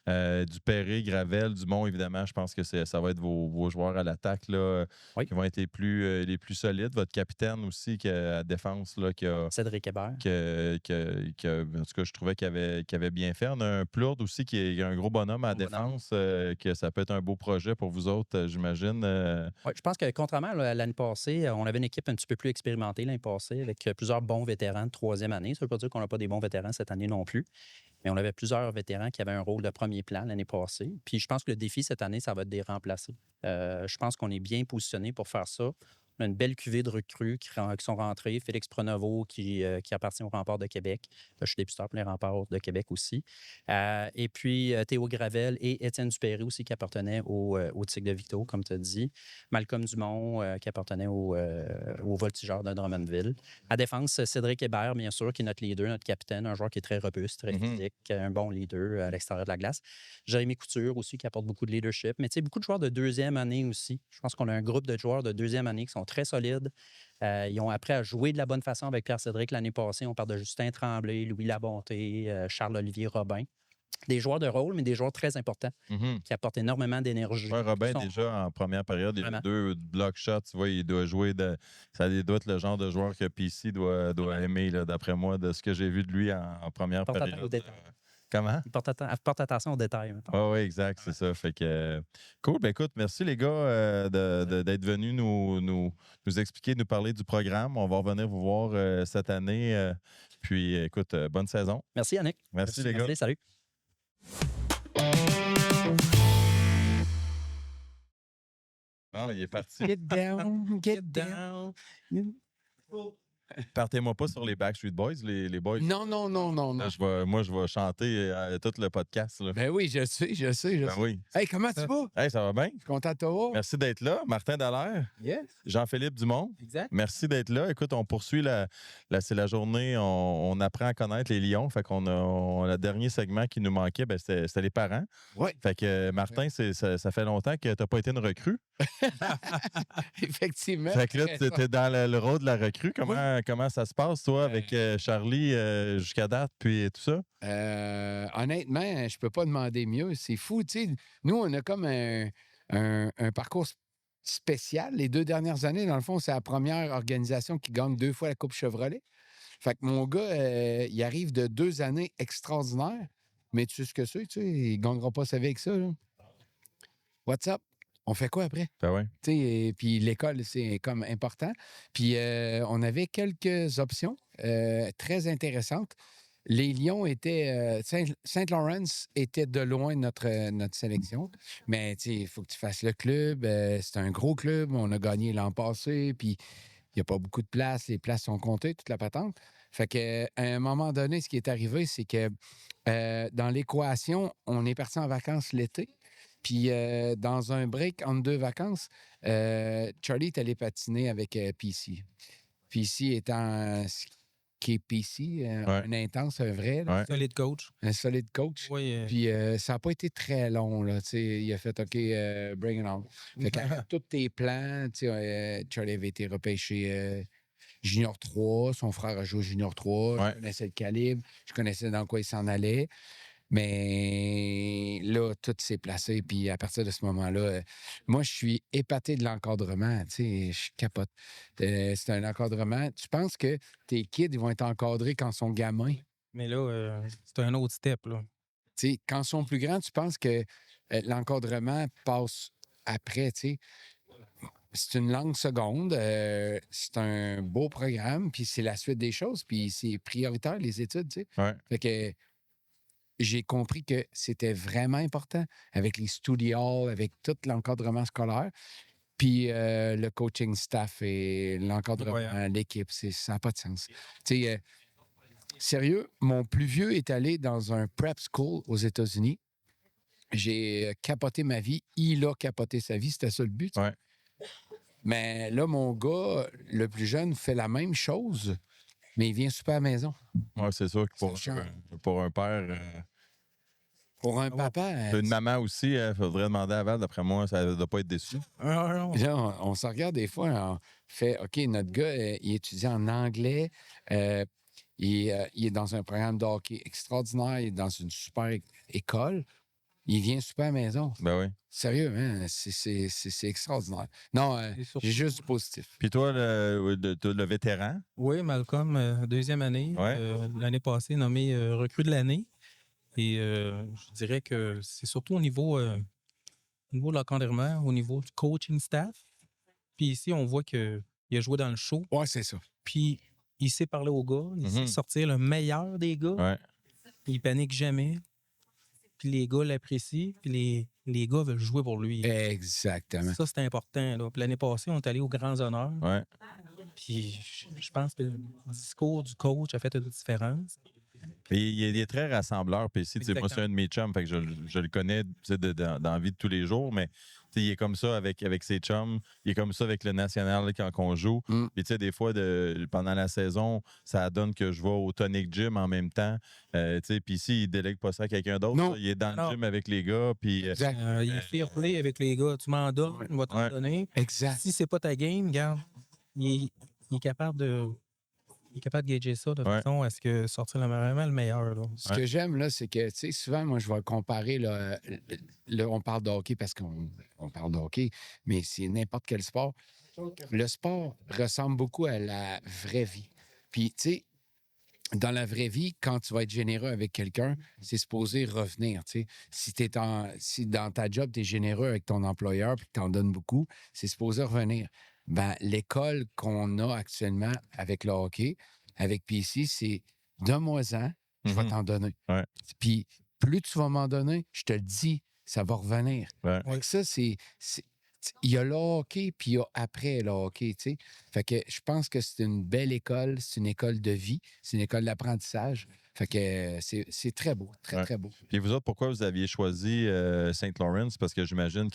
du Perré, Gravel, Dumont, évidemment, je pense que ça va être vos joueurs à l'attaque là, Oui. qui vont être les plus solides. Votre capitaine aussi, qui à défense, là, qui a. Cédric Hébert. En tout cas, je trouvais qu'il avait bien fait. On a un Plourde aussi qui est un gros bonhomme à la défense, que ça peut être un beau projet pour vous autres, j'imagine. Oui, je pense que contrairement à l'année passée, on avait une équipe un petit peu plus expérimentée l'année passée avec plusieurs bons vétérans de 3e année. Ça ne veut pas dire qu'on n'a pas des bons vétérans cette année non plus. Mais on avait plusieurs vétérans qui avaient un rôle de premier plan l'année passée. Puis je pense que le défi cette année, ça va être de les remplacer. Je pense qu'on est bien positionné pour faire ça. On a une belle cuvée de recrues qui sont rentrées. Félix Pronovo qui appartient au Rempart de Québec. Je suis dépisteur pour les Remparts de Québec aussi. Et puis Théo Gravel et Étienne Dupéry aussi qui appartenaient au Tigre de Victo, comme tu as dit. Malcolm Dumont qui appartenait au Voltigeurs de Drummondville. À défense, Cédric Hébert, bien sûr, qui est notre leader, notre capitaine, un joueur qui est très robuste, très physique, un bon leader à l'extérieur de la glace. Jérémy Couture aussi qui apporte beaucoup de leadership. Mais tu sais, beaucoup de joueurs de 2e année aussi. Je pense qu'on a un groupe de joueurs de 2e année qui sont très solides. Ils ont appris à jouer de la bonne façon avec Pierre Cédric l'année passée. On parle de Justin Tremblay, Louis Labonté, Charles-Olivier Robin. Des joueurs de rôle, mais des joueurs très importants qui apportent énormément d'énergie. Ouais, Robin, déjà, en première période, il a 2 block shots. Tu vois, il doit jouer ça doit être le genre de joueur que PC doit aimer, là, d'après moi, de ce que j'ai vu de lui en première période. Comment? Il porte attention aux détails. Oui, exact, c'est ça. Fait que cool. Ben écoute, merci les gars d'être venus nous expliquer, nous parler du programme. On va revenir vous voir cette année. Puis écoute, bonne saison. Merci Yannick. Merci les gars. Merci, salut. Ah, il est parti. Get down, get down. Partez-moi pas sur les Backstreet Boys, les boys. Non. Là, je vais chanter tout le podcast. Là. Ben oui, je sais. Ben oui. Hey, comment tu vas? Hey, ça va bien? Je suis content de te voir. Merci d'être là. Martin Dallaire. Yes. Jean-Philippe Dumont. Exact. Merci d'être là. Écoute, on poursuit c'est la journée, on apprend à connaître les Lions. Fait qu'on a le dernier segment qui nous manquait, ben c'était les parents. Oui. Fait que Martin, ça fait longtemps que tu n'as pas été une recrue. Effectivement. Fait que là, tu étais dans le rôle de la recrue. Comment ça se passe, toi, avec Charlie jusqu'à date, puis tout ça? Honnêtement, je peux pas demander mieux. C'est fou, tu sais. Nous, on a comme un parcours spécial. Les 2 dernières années, dans le fond, c'est la première organisation qui gagne 2 fois la Coupe Chevrolet. Fait que mon gars, il arrive de 2 années extraordinaires, mais tu sais ce que c'est, tu sais, il ne gagnera pas sa vie avec ça. Là. What's up? On fait quoi après? Ben ouais. Tu sais, puis l'école, c'est comme important. Puis on avait quelques options très intéressantes. Les Lions étaient. Saint-Laurent était de loin notre sélection. Mais il faut que tu fasses le club. C'est un gros club. On a gagné l'an passé. Puis il n'y a pas beaucoup de place. Les places sont comptées, toute la patente. Fait qu'à un moment donné, ce qui est arrivé, c'est que dans l'équation, on est parti en vacances l'été. Puis dans un break entre 2 vacances, Charlie est allé patiner avec PC. PC étant qui est PC, un intense, un vrai. Là, Solide coach. un solide coach. Oui. Puis ça n'a pas été très long. Là, il a fait OK, bring it on. Fait qu'avec tous tes plans, Charlie avait été repêché Junior 3. Son frère a joué Junior 3. Je connaissais le calibre. Je connaissais dans quoi il s'en allait. Mais là, tout s'est placé. Puis à partir de ce moment-là, moi, je suis épaté de l'encadrement. Je capote. C'est un encadrement. Tu penses que tes kids ils vont être encadrés quand ils sont gamins? Mais là, c'est un autre step. Là. Quand ils sont plus grands, tu penses que l'encadrement passe après. C'est une langue seconde. C'est un beau programme. Puis c'est la suite des choses. Puis c'est prioritaire, les études. Fait que j'ai compris que c'était vraiment important avec les study halls, avec tout l'encadrement scolaire. Puis le coaching staff et l'encadrement, l'équipe, ça n'a pas de sens. Sérieux, mon plus vieux est allé dans un prep school aux États-Unis. J'ai capoté ma vie. Il a capoté sa vie. C'était ça le but. Ouais. Mais là, mon gars, le plus jeune, fait la même chose, mais il vient super à la maison. Ouais, c'est sûr que pour un père. Pour un papa. Une maman aussi, il faudrait demander à Val, d'après moi, ça ne doit pas être déçu. Non. Là, on se regarde des fois, on fait OK, notre gars, il étudie en anglais. Il est dans un programme de hockey extraordinaire. Il est dans une super école. Il vient super à la maison. Ben oui. Sérieux, hein? C'est extraordinaire. Non, j'ai juste du positif. Puis toi, le vétéran? Oui, Malcolm, deuxième année. L'année passée, nommé recrue de l'année. Et je dirais que c'est surtout au niveau de l'encadrement, au niveau du coaching staff. Puis ici, on voit qu'il a joué dans le show. Ouais, c'est ça. Puis il sait parler aux gars. Il sait sortir le meilleur des gars. Ouais. Il panique jamais. Puis les gars l'apprécient. Puis les gars veulent jouer pour lui. Exactement. Ça, c'est important. Là. Puis l'année passée, on est allé aux grands honneurs. Ouais. Puis je pense que le discours du coach a fait une différence. Et il est très rassembleur. Puis ici, moi, c'est un de mes chums. Fait que je le connais dans la vie de tous les jours. Mais il est comme ça avec ses chums. Il est comme ça avec le national là, quand on joue. Puis des fois, pendant la saison, ça donne que je vais au Tonic Gym en même temps. Puis ici, il délègue pas ça à quelqu'un d'autre. Il est dans le gym avec les gars. Puis, il est fair play avec les gars. Tu m'en donnes, il va t'en donner. Exact. Si c'est pas ta game, regarde, il est capable de... Il est capable de gager ça de façon à ce que sortir vraiment le meilleur. Là. Ce que j'aime, là, c'est que, souvent, moi, je vais comparer, là, on parle de hockey parce qu'on parle de hockey, mais c'est n'importe quel sport. Le sport ressemble beaucoup à la vraie vie. Puis, tu sais, dans la vraie vie, quand tu vas être généreux avec quelqu'un, c'est supposé revenir. Si dans ta job, tu es généreux avec ton employeur et que tu en donnes beaucoup, c'est supposé revenir. L'école qu'on a actuellement avec le hockey, avec PC, c'est donne-moi-en, je vais t'en donner. Ouais. Puis plus tu vas m'en donner, je te le dis, ça va revenir. Ouais. Fait que ça, il y a le hockey, puis il y a après le hockey, tu sais. Fait que je pense que c'est une belle école, c'est une école de vie, c'est une école d'apprentissage. Fait que c'est très beau, très beau. Puis vous autres, pourquoi vous aviez choisi Saint-Laurent? Parce que j'imagine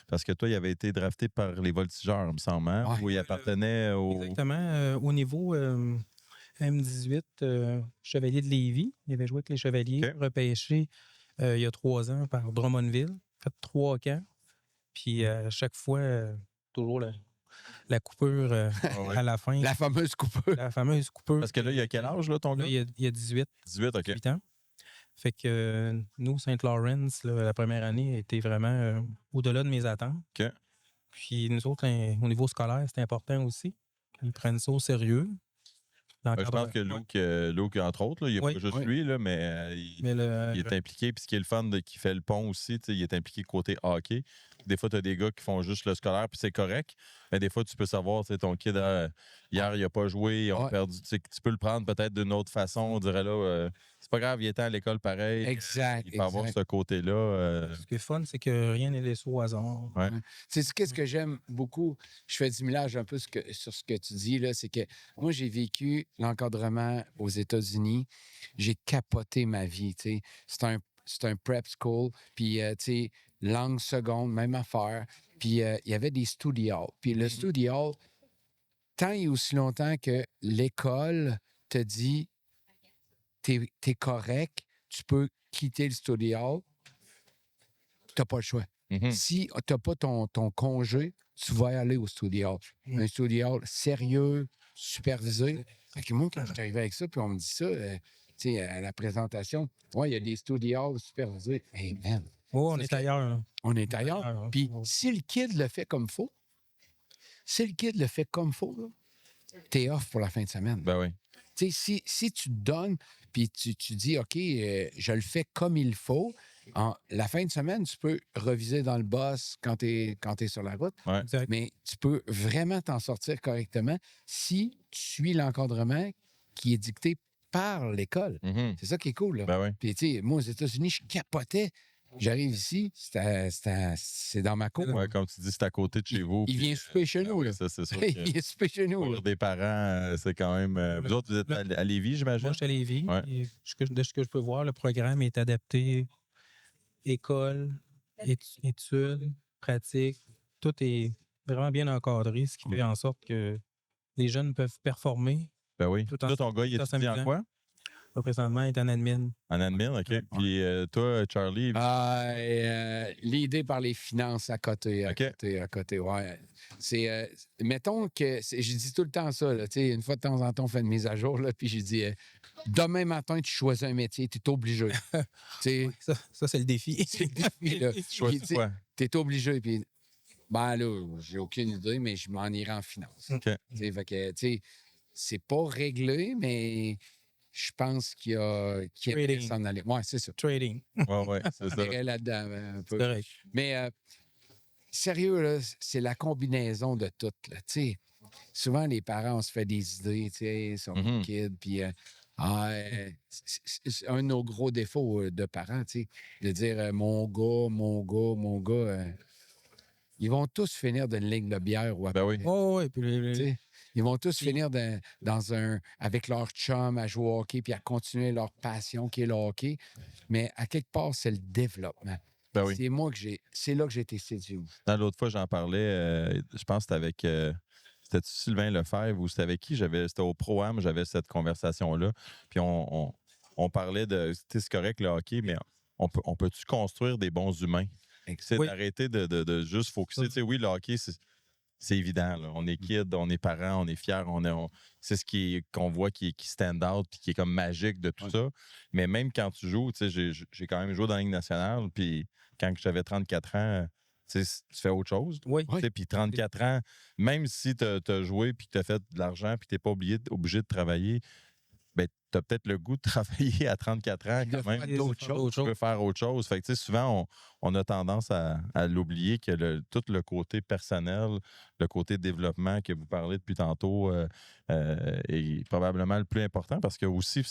parce que toi, il avait été drafté par les Voltigeurs, il me semble, où il appartenait au... Exactement. Au niveau M18, Chevalier de Lévis, il avait joué avec les Chevaliers, repêché il y a 3 ans par Drummondville, fait 3 camps. Puis à chaque fois, toujours la coupure à la fin. La fameuse coupure. La fameuse coupure. Parce que là, il y a quel âge, là, ton gars? Là, il y a 18. 18, OK. 18 ans. Fait que nous, Saint-Laurent, la première année a été vraiment au-delà de mes attentes. OK. Puis nous autres, au niveau scolaire, c'est important aussi. Ils prennent ça au sérieux. Je pense que Luke, entre autres, là, il n'y a Oui, pas juste oui. lui, là, mais il est impliqué. Puis ce qui est le fun, qui fait le pont aussi, il est impliqué côté hockey. Des fois, tu as des gars qui font juste le scolaire, puis c'est correct. Mais des fois, tu peux savoir, ton kid, hier, il n'a pas joué, ils ont perdu. Tu peux le prendre peut-être d'une autre façon. On dirait là, c'est pas grave, il était à l'école pareil. Exact. Il peut avoir ce côté-là. Ce qui est fun, c'est que rien n'est laissé au hasard. Ouais. Qu'est-ce que j'aime beaucoup? Je fais du millage un peu sur ce que tu dis, là, c'est que moi, j'ai vécu l'encadrement aux États-Unis. J'ai capoté ma vie, tu sais. C'est un prep school, puis, tu sais, langue seconde, même affaire. Puis, il y avait des study halls. Puis, le study hall, tant et aussi longtemps que l'école te dit t'es correct, tu peux quitter le study hall, t'as pas le choix. Si tu n'as pas ton congé, tu vas aller au study hall. Un study hall sérieux, supervisé. Fait que moi, quand je suis arrivé avec ça, puis on me dit ça, tu sais, à la présentation, ouais, il y a des study halls supervisés. Hey, man. Oh, on est ailleurs. Là. On est ailleurs. Puis si le kid le fait comme faut, t'es off pour la fin de semaine. Ben oui. Tu sais, si tu te donnes, puis tu dis, OK, je le fais comme il faut, la fin de semaine, tu peux reviser dans le boss quand tu es sur la route, Ouais. mais tu peux vraiment t'en sortir correctement si tu suis l'encadrement qui est dicté par l'école. C'est ça qui est cool. Là. Ben oui. Puis, tu sais, moi, aux États-Unis, je capotais. J'arrive ici, c'est dans ma cour. Ouais, comme tu dis, c'est à côté de chez vous. Il vient souper chez nous. Là. Ça, c'est sûr. Il vient souper chez nous. Pour des parents, c'est quand même. Vous autres, vous êtes à Lévis, j'imagine? Moi, je suis à Lévis. Ouais. Et de ce que je peux voir, le programme est adapté. École, études, pratiques, tout est vraiment bien encadré, ce qui fait en sorte que les jeunes peuvent performer. Ben oui. Tout en- Toi, ton gars, il tout en étudie en s'amusant. quoi? Là, présentement, il est en admin. En admin, OK. Puis toi, Charlie? L'idée par les finances à côté, ouais. C'est, mettons que, je dis tout le temps ça, là, tu sais, une fois de temps en temps, on fait une mise à jour, là, puis j'ai dit, demain matin, tu choisis un métier, tu es obligé. Ça, c'est le défi. C'est le défi, là. Tu choisis quoi? Tu es obligé, puis ben là, j'ai aucune idée, mais je m'en irai en finance. OK. Fait que, tu sais, c'est pas réglé, mais je pense qu'il y a Trading. s'en aller. Ouais, c'est ça. Trading. Ouais, c'est ça. On irait là-dedans un peu. C'est correct. Mais sérieux, là, c'est la combinaison de tout. Là. Souvent, les parents, on se fait des idées, sur nos kids, puis c'est un de nos gros défauts de parents, de dire mon gars, ils vont tous finir d'une ligne de bière ou à Ben oui. Oh, oui. Puis ils vont tous finir avec leur chum à jouer au hockey puis à continuer leur passion qui est le hockey. Mais à quelque part, c'est le développement. Ben oui. C'est là que j'ai été séduit. L'autre fois, j'en parlais, je pense que c'était avec c'était Sylvain Lefebvre ou c'était avec qui? C'était au Pro-Am, j'avais cette conversation-là. Puis on parlait de, c'est correct le hockey, mais on peut-tu construire des bons humains? C'est d'arrêter de juste focusser. Oui, le hockey, c'est évident. Là. On est kid, on est parents, on est fiers. C'est ce qu'on voit qui stand out et qui est comme magique de tout ça. Mais même quand tu joues, j'ai quand même joué dans la Ligue nationale. Puis quand j'avais 34 ans, tu fais autre chose. Oui. Puis 34 ans, même si tu as joué et que tu as fait de l'argent puis que tu n'es pas obligé de travailler, ben, tu as peut-être le goût de travailler à 34 ans quand même. Tu peux faire autre chose. Fait que, souvent, on a tendance à l'oublier que tout le côté personnel, le côté développement que vous parlez depuis tantôt est probablement le plus important parce que aussi,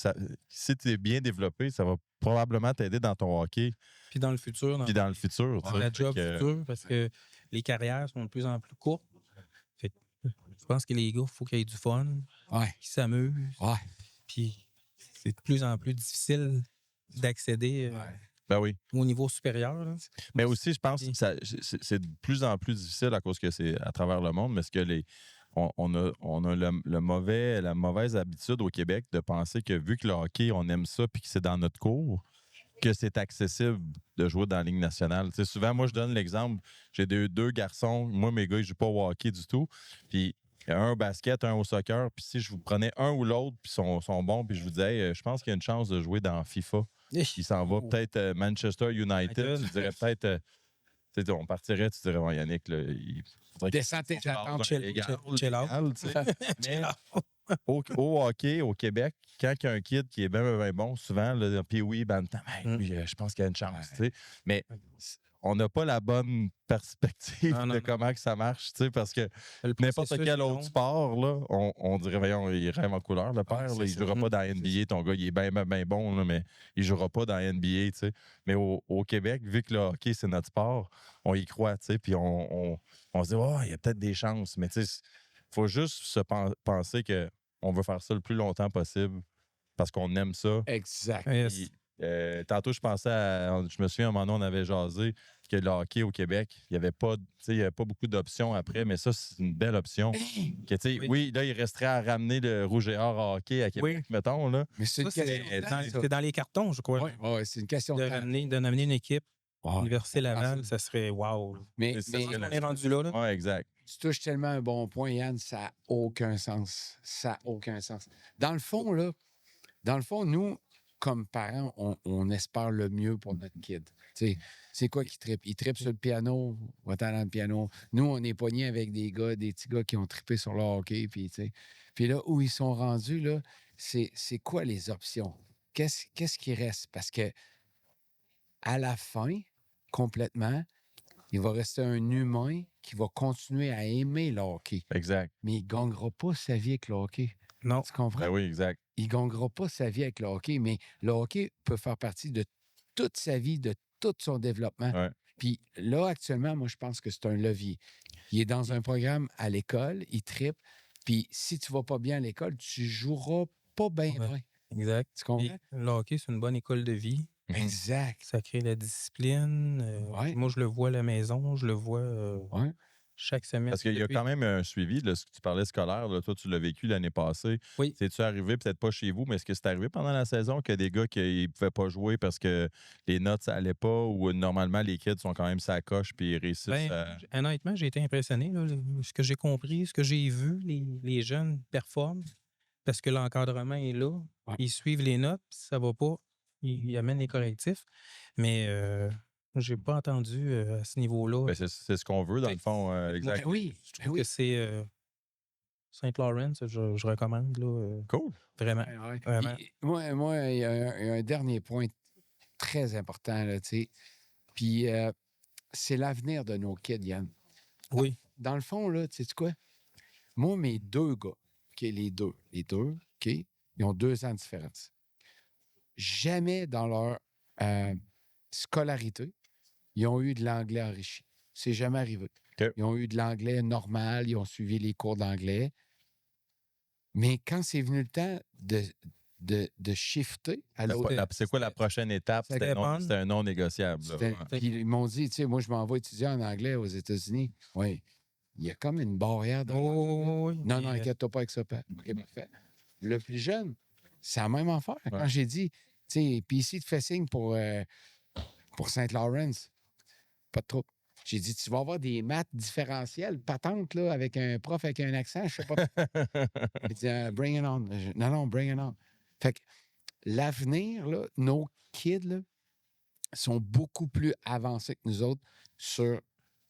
si tu es bien développé, ça va probablement t'aider dans ton hockey. Puis dans le futur. Puis dans le futur. Dans la job futur, parce que les carrières sont de plus en plus courtes. Fait que, je pense que les gars, il faut qu'il y ait du fun, qu'ils s'amusent. Ouais. Puis c'est de plus en plus difficile d'accéder ben oui. au niveau supérieur. Là. Mais aussi, je pense que c'est de plus en plus difficile à cause que c'est à travers le monde, mais on a la mauvaise habitude au Québec de penser que vu que le hockey, on aime ça puis que c'est dans notre cours, que c'est accessible de jouer dans la Ligue nationale. Souvent, moi, je donne l'exemple, j'ai deux garçons, moi, mes gars, ils ne jouent pas au hockey du tout, puis un au basket, un au soccer, puis si je vous prenais un ou l'autre, puis sont bons, puis je vous disais, je pense qu'il y a une chance de jouer dans FIFA. Il s'en va peut-être Manchester United, tu dirais peut-être Tu sais, on partirait, tu dirais, bon, Yannick, là, il faudrait qu'il Descends tes attentes. légal, chill out. légal, tu sais. Mais au hockey, au Québec, quand il y a un kid qui est bien bon, souvent, puis oui, Bantam, lui, je pense qu'il y a une chance, tu sais. Mais on n'a pas la bonne perspective de comment que ça marche, tu sais, parce que n'importe quel autre sport, là, on dirait, voyons, il rêve en couleur, le père, là, il ne jouera pas dans la NBA, ton gars, il est bien bon, là, mais il ne jouera pas dans la NBA, tu sais. Mais au Québec, vu que le hockey, c'est notre sport, on y croit, tu sais, puis on se dit, oh, il y a peut-être des chances, mais tu sais, il faut juste se penser qu'on veut faire ça le plus longtemps possible parce qu'on aime ça. Exact. Yes. Puis, tantôt, je pensais je me souviens, à un moment donné, on avait jasé que le hockey au Québec, il n'y avait pas beaucoup d'options après, mais ça, c'est une belle option. Que, oui, là, il resterait à ramener le rouge et or hockey à Québec, mettons. Là. Mais c'est C'est dans les cartons, je crois. Oui, c'est une question de temps. D'amener une équipe. Université Laval, ça serait wow. Mais on est rendu là. Oui, exact. Tu touches tellement un bon point, Yann, ça n'a aucun sens. Ça n'a aucun sens. Dans le fond, nous, comme parents, on espère le mieux pour notre kid. T'sais, c'est quoi qui trippe? Il trippe sur le piano, va-t'en dans le piano. Nous, on est pognés avec des petits gars qui ont trippé sur le hockey. Puis là, où ils sont rendus, là, c'est quoi les options? Qu'est-ce qui reste? Parce que à la fin, complètement, il va rester un humain qui va continuer à aimer le hockey. Exact. Mais il ne gagnera pas sa vie avec le hockey. Non. Tu comprends? Ben oui, exact. Il ne gagnera pas sa vie avec le hockey, mais le hockey peut faire partie de toute sa vie, de tout son développement. Ouais. Puis là, actuellement, moi, je pense que c'est un levier. Il est dans un programme à l'école, il trippe. Puis si tu ne vas pas bien à l'école, tu ne joueras pas bien vrai. Exact. Tu comprends? Et le hockey, c'est une bonne école de vie. Exact. Ça crée la discipline. Moi, je le vois à la maison, je le vois chaque semaine. Parce qu'il y a quand même un suivi, là, ce que tu parlais scolaire, là, toi, tu l'as vécu l'année passée. Oui. C'est-tu arrivé, peut-être pas chez vous, mais est-ce que c'est arrivé pendant la saison qu'il y a des gars qui ne pouvaient pas jouer parce que les notes, ça allait pas, ou normalement, les kids sont quand même sa coche puis ils réussissent Honnêtement, j'ai été impressionné. Là, ce que j'ai compris, ce que j'ai vu, les jeunes performent parce que l'encadrement est là. Ouais. Ils suivent les notes, puis ça va pas. Ils amènent les correctifs. Mais j'ai pas entendu à ce niveau-là. Ben, c'est ce qu'on veut, dans le fond. Exact. Ben oui. Je trouve que c'est Saint-Laurent, je recommande. Là, Cool. Vraiment. Ouais. Vraiment. Puis, moi, il y a un dernier point très important, là, tu sais. Puis, c'est l'avenir de nos kids, Yann. Oui. Dans le fond, là, tu sais quoi? Moi, mes deux gars, OK, les deux, OK, ils ont 2 ans de différence. Jamais dans leur scolarité, ils ont eu de l'anglais enrichi. C'est jamais arrivé. OK. Ils ont eu de l'anglais normal, ils ont suivi les cours d'anglais. Mais quand c'est venu le temps de shifter à l'autre... C'est quoi la prochaine étape? C'était un non négociable. Puis ils m'ont dit, tu sais, moi, je m'en vais étudier en anglais aux États-Unis. Oui. Il y a comme une barrière de... Oui. Non, inquiète-toi pas avec ça, Pat. OK, parfait. Le plus jeune, c'est la même affaire. Ouais. Quand j'ai dit, tu sais, puis ici, tu fais signe pour Saint-Laurent, pas de trouble. J'ai dit, tu vas avoir des maths différentielles, patentes, là, avec un prof avec un accent, je sais pas. Il dit, bring it on. Non, bring it on. Fait que l'avenir, là, nos kids, là, sont beaucoup plus avancés que nous autres sur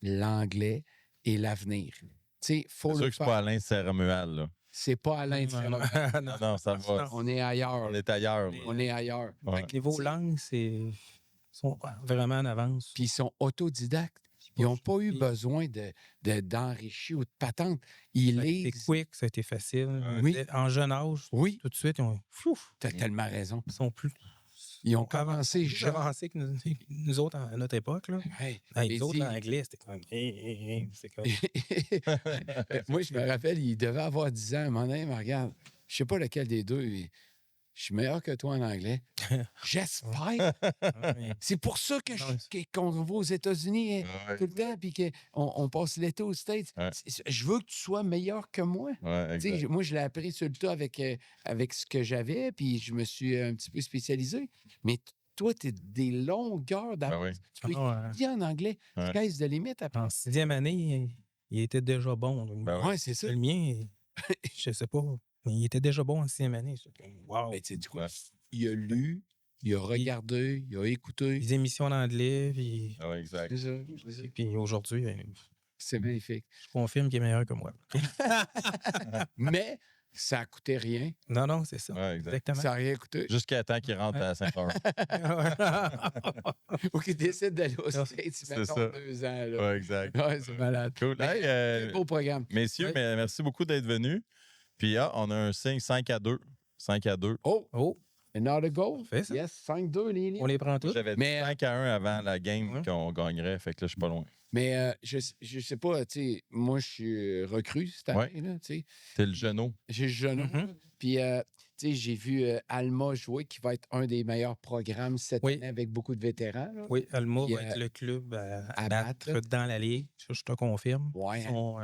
l'anglais et l'avenir. C'est sûr que c'est pas Alain Samuel, là. C'est pas Alain Samuel. Non, ça va. On est ailleurs. On est ailleurs. Là. On est ailleurs. Ouais. Niveau langue, sont vraiment en avance. Puis ils sont autodidactes. Ils n'ont pas eu besoin d'enrichir ou de patente. C'est quick, ça a été facile. Oui. En jeune âge, tout de suite, ils ont... Tu as tellement raison. Ils ont avancé plus avancé que nous autres à notre époque. Là. Nous autres, l'anglais, c'était comme... c'est comme... Moi, je me rappelle, il devait avoir 10 ans. À un moment donné, mais regarde, je sais pas lequel des deux... Je suis meilleur que toi en anglais. J'espère. C'est pour ça qu'on va aux États-Unis tout le temps puis qu'on passe l'été aux States. Ouais. Je veux que tu sois meilleur que moi. Ouais, moi, je l'ai appris sur le tas avec ce que j'avais, puis je me suis un petit peu spécialisé. Mais toi, tu es des longueurs d'avance. Tu peux étudier en anglais. Sky's the limit après. En 6e année, il était déjà bon. Oui, c'est ça. Le mien, je sais pas. Mais il était déjà bon en 6e année. Wow. Mais tu sais, du coup, il a lu, il a regardé, il a écouté. Les émissions en anglais, puis, Ah ouais, exact. C'est ça. puis aujourd'hui, C'est magnifique. je confirme qu'il est meilleur que moi. Mais ça a coûté rien. Non, c'est ça. Ouais, exact. Exactement. Ça n'a rien coûté. Jusqu'à temps qu'il rentre à Saint-Laurent. Ou qu'il décide d'aller au Non, States, c'est mettons, ça. 2 ans. Là. Ouais, exact. Ouais, c'est malade. Cool. Hey, Quel beau programme. messieurs, Ouais. merci beaucoup d'être venus. Puis on a un signe 5-2. 5-2. Oh, Oh, another goal. Fais ça. Yes, 5-2, les Lions. on les prend tous. J'avais dit Mais, 5-1 avant la game Ouais. qu'on gagnerait. Fait que là, je suis pas loin. Mais je sais pas, tu sais, moi, je suis recrue cette année, là, tu sais. T'es le genou. J'ai le genou. Mhm. Puis, tu sais, j'ai vu Alma jouer, qui va être un des meilleurs programmes cette Oui. année avec beaucoup de vétérans. Là. Oui, Alma Puis, va être le club à à battre battre. dans la ligue. Ça, je te confirme. Ouais, Ils sont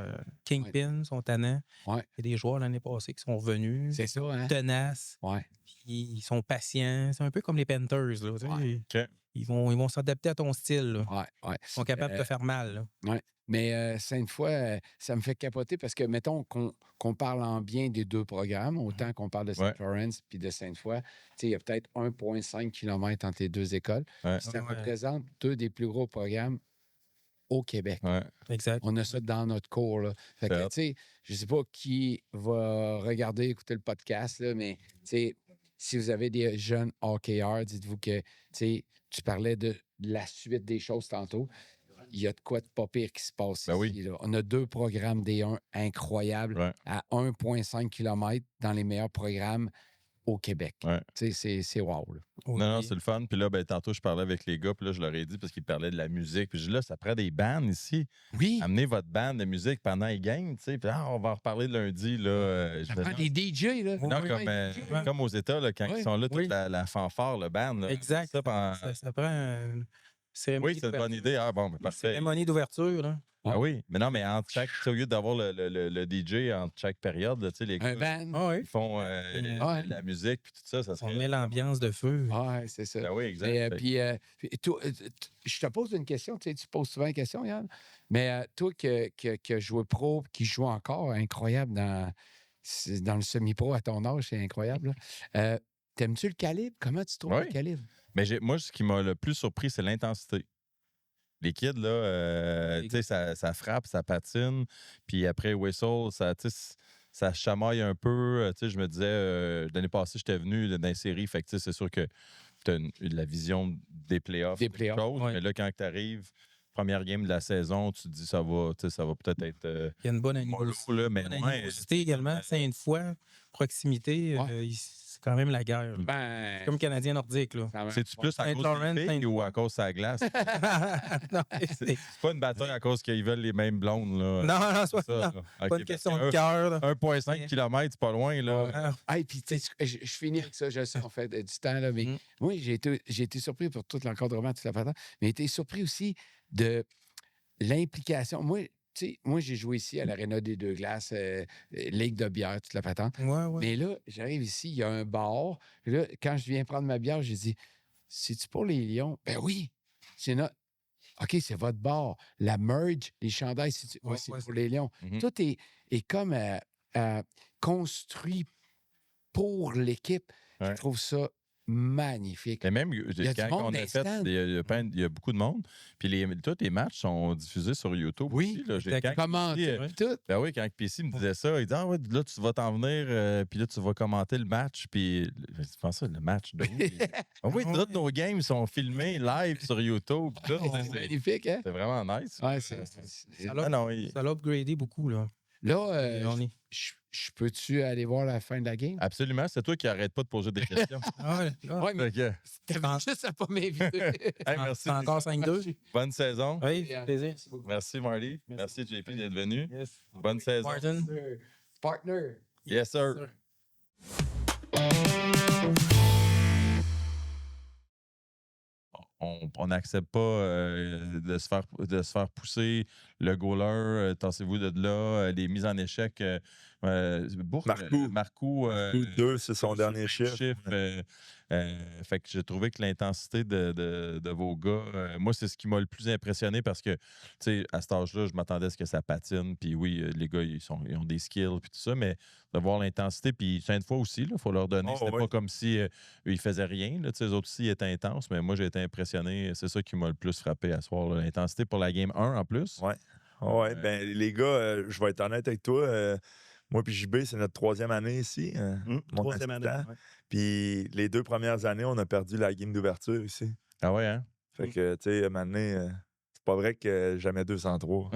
kingpin, sont tannants. Ouais. Il y a des joueurs l'année passée qui sont venus, c'est ça, hein? tenaces, Ouais. puis ils sont patients. C'est un peu comme les Panthers. Là, tu sais. Ouais. OK. Ils vont s'adapter à ton style. Là. Ouais. Ils sont capables de te faire mal. Là. Mais Sainte-Foy, ça me fait capoter parce que, mettons qu'on parle en bien des deux programmes, autant qu'on parle de St. Ouais. Lawrence puis de Sainte-Foy, il y a peut-être 1,5 km entre les deux écoles. Ouais. Puis ça Ouais. représente deux des plus gros programmes au Québec. Ouais. Exact. On a ça dans notre cours. Là. Fait que, C'est hot. tu sais, je sais pas qui va regarder, écouter le podcast, là, mais, tu sais, si vous avez des jeunes hockeyeurs, dites-vous que, tu sais, tu parlais de la suite des choses tantôt. Il y a de quoi de pas pire qui se passe Ben ici. Là. On a deux programmes D1 incroyables Ouais. à 1,5 km dans les meilleurs programmes au Québec. Ouais. Tu sais, c'est wow. Là. Non, c'est le fun. Puis là, tantôt, je parlais avec les gars, puis là, je leur ai dit, parce qu'ils parlaient de la musique. Puis je dis, là, ça prend des bands ici. Oui, Amenez votre band de musique pendant les games, tu sais. Puis on va en reparler lundi, là. ça prend des DJ. Là. Non, Oui, comme aux États, là, quand Oui. ils sont là, toute Oui. la fanfare, le band. là. Exact. Ça, pendant- Ça prend une cérémonie Oui, c'est une bonne d'ouverture. idée. Ah, bon, Une parfait. cérémonie d'ouverture. Là. Ah oui, mais non, mais entre chaque, au lieu d'avoir le DJ entre chaque période, là, tu sais, les Un gars, band. Ah oui. ils font Ouais. la musique puis tout ça, ça On serait... met l'ambiance de feu. Ouais, c'est ça. Ben oui, exact. Mais, Fait- puis, toi, je te pose une question. Tu sais, tu poses souvent une question, Yann. Mais toi qui as joué pro, qui joue encore, incroyable dans le semi-pro à ton âge, c'est incroyable. Là. T'aimes-tu le calibre? Comment tu trouves Oui. le calibre? Mais moi, ce qui m'a le plus surpris, c'est l'intensité. Les kids, là, tu sais, ça frappe, ça patine. Puis après, whistle, ça, tu sais, ça chamaille un peu. Tu sais, je me disais, l'année passée, j'étais venu dans une série. Fait que, tu sais, c'est sûr que tu as la vision des playoffs. Des c'est playoffs, une chose, ouais. Mais là, quand tu arrives, première game de la saison, tu te dis, ça va peut-être être Il y a une bonne mollo, animosité. là, mais Bonne ouais, animosité également. Sainte-Foy, proximité, Ouais. c'est quand même la guerre. Ben, Comme Canadien nordique. Là. ça va. c'est-tu plus à cause Saint-Laurent, des filles ou à cause de la glace? non, C'est pas une bataille à cause qu'ils veulent les mêmes blondes, là. non, C'est ça, non, là. pas Ok, une parce question que de cœur. là. 1,5 km, c'est pas loin, là. Ah, Hey, puis, tu sais, je finis avec ça, je sais, on fait du temps, là, mais Mm. moi, j'ai été surpris pour tout l'encadrement, toute la patente, mais j'ai été surpris aussi de l'implication. Moi, j'ai joué ici à l'Arena des Deux Glaces, Ligue de bière, toute la patente. ouais. Mais là, j'arrive ici, il y a un bar. Puis là, quand je viens prendre ma bière, j'ai dit, c'est-tu pour les Lions? Ben oui, c'est notre. OK, c'est votre bar. La merge, les chandails, c'est Ouais, c'est ouais, pour les Lions. Mhm. Tout est comme construit pour l'équipe. Ouais. Je trouve ça magnifique. Mais même y a du quand monde on dans a les fait, stands. il y a beaucoup de monde. Puis tous les matchs sont diffusés sur YouTube. Oui, aussi, là. exact. Comment tout? Ben oui, quand PC me disait ça, il dit, ah ouais, là, tu vas t'en venir, puis là, tu vas commenter le match. Puis, je pense ça, le match de où? Ah oui, toutes nos games sont filmés live sur YouTube. puis tout. C'est magnifique, hein? C'est vraiment nice. Ouais, Ça Ah l'a non, ça l'a upgradé beaucoup. Là. Là, On est- je peux-tu aller voir la fin de la game? absolument, c'est toi qui arrête pas de poser des questions. Ah ouais, là, Oui, mais Fait que, t'avais juste à pas m'inviter. hey, merci. c'est encore 5-2. Bonne saison. Oui, plaisir. Merci, Marty. Merci, JP, d'être venu. Yes. Bonne saison. Martin. Partner. Yes, sir. On n'accepte pas de se faire pousser. Le goaler, tassez-vous de là. Les mises en échec, Marcoux, 2, c'est son dernier chiffre. Fait que j'ai trouvé que l'intensité de vos gars, moi, c'est ce qui m'a le plus impressionné parce que, tu sais, à cet âge-là, je m'attendais à ce que ça patine. Puis oui, les gars, ils ont des skills puis tout ça, mais de voir l'intensité, puis Sainte-Foy aussi, il faut leur donner. C'était pas comme si eux, ils faisaient rien. Là, eux autres aussi, ils étaient intenses, mais moi, j'ai été impressionné. C'est ça qui m'a le plus frappé à soir, là, l'intensité pour la game 1 en plus. Oui, ben les gars, je vais être honnête avec toi. Moi puis JB, c'est notre 3e année ici. Mon 3e année. assistant. Puis les 2 premières années, on a perdu la game d'ouverture ici. Ah ouais, hein? Fait que, tu sais, maintenant, c'est pas vrai que jamais 203.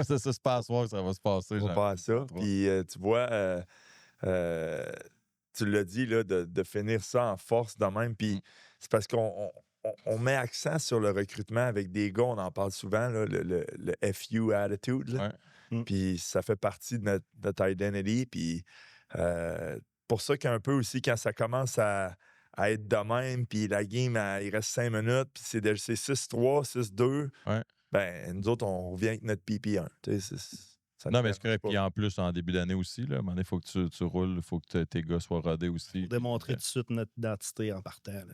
Ça se passe, ça va se passer. On va pas à ça. Puis tu vois, tu l'as dit, là, de finir ça en force de même. Puis c'est parce qu'on met accent sur le recrutement avec des gars, on en parle souvent, là, le FU attitude. Là. Puis ça fait partie de notre identity. Puis pour ça qu'un peu aussi, quand ça commence à être de même, puis la game, il reste 5 minutes, puis c'est 6-3, 6-2, ben nous autres, on revient avec notre PP1. Non, mais c'est correct. Puis en plus, en début d'année aussi, là, à un moment donné, il faut que tu roules, il faut que tes gars soient rodés aussi. Pour démontrer tout de suite notre identité en partant. Là.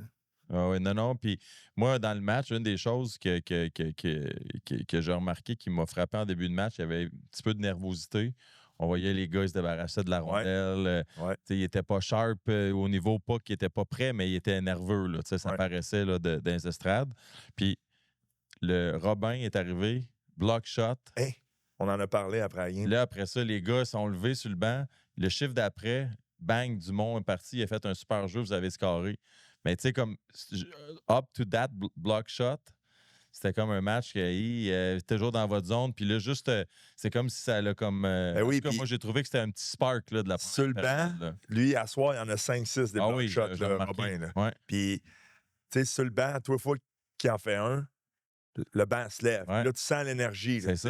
Ah oui, non. Puis moi, dans le match, une des choses que j'ai remarqué qui m'a frappé en début de match, il y avait un petit peu de nervosité. On voyait les gars, ils se débarrassaient de la rondelle. Ils n'étaient pas sharp au niveau, pas qu'ils n'étaient pas prêts, mais ils étaient nerveux. Là, ça paraissait là, dans les estrades. Puis le Robin est arrivé, block shot. Hey, on en a parlé après la game. Là, après ça, les gars sont levés sur le banc. Le chiffre d'après, bang, Dumont est parti, il a fait un super jeu, vous avez scoré. Mais tu sais, comme up to that block shot, c'était comme un match qui est toujours dans votre zone. Puis là, juste, c'est comme si ça l'a comme. oui, en tout cas, moi, j'ai trouvé que c'était un petit spark là, de la sur le banc, lui, à soir, il y en a 5-6 des block shots, là, Robin. Là. Puis, tu sais, sur le banc, à 3 fois qu'il en fait un, le banc se lève. Là, tu sens l'énergie. C'est ça.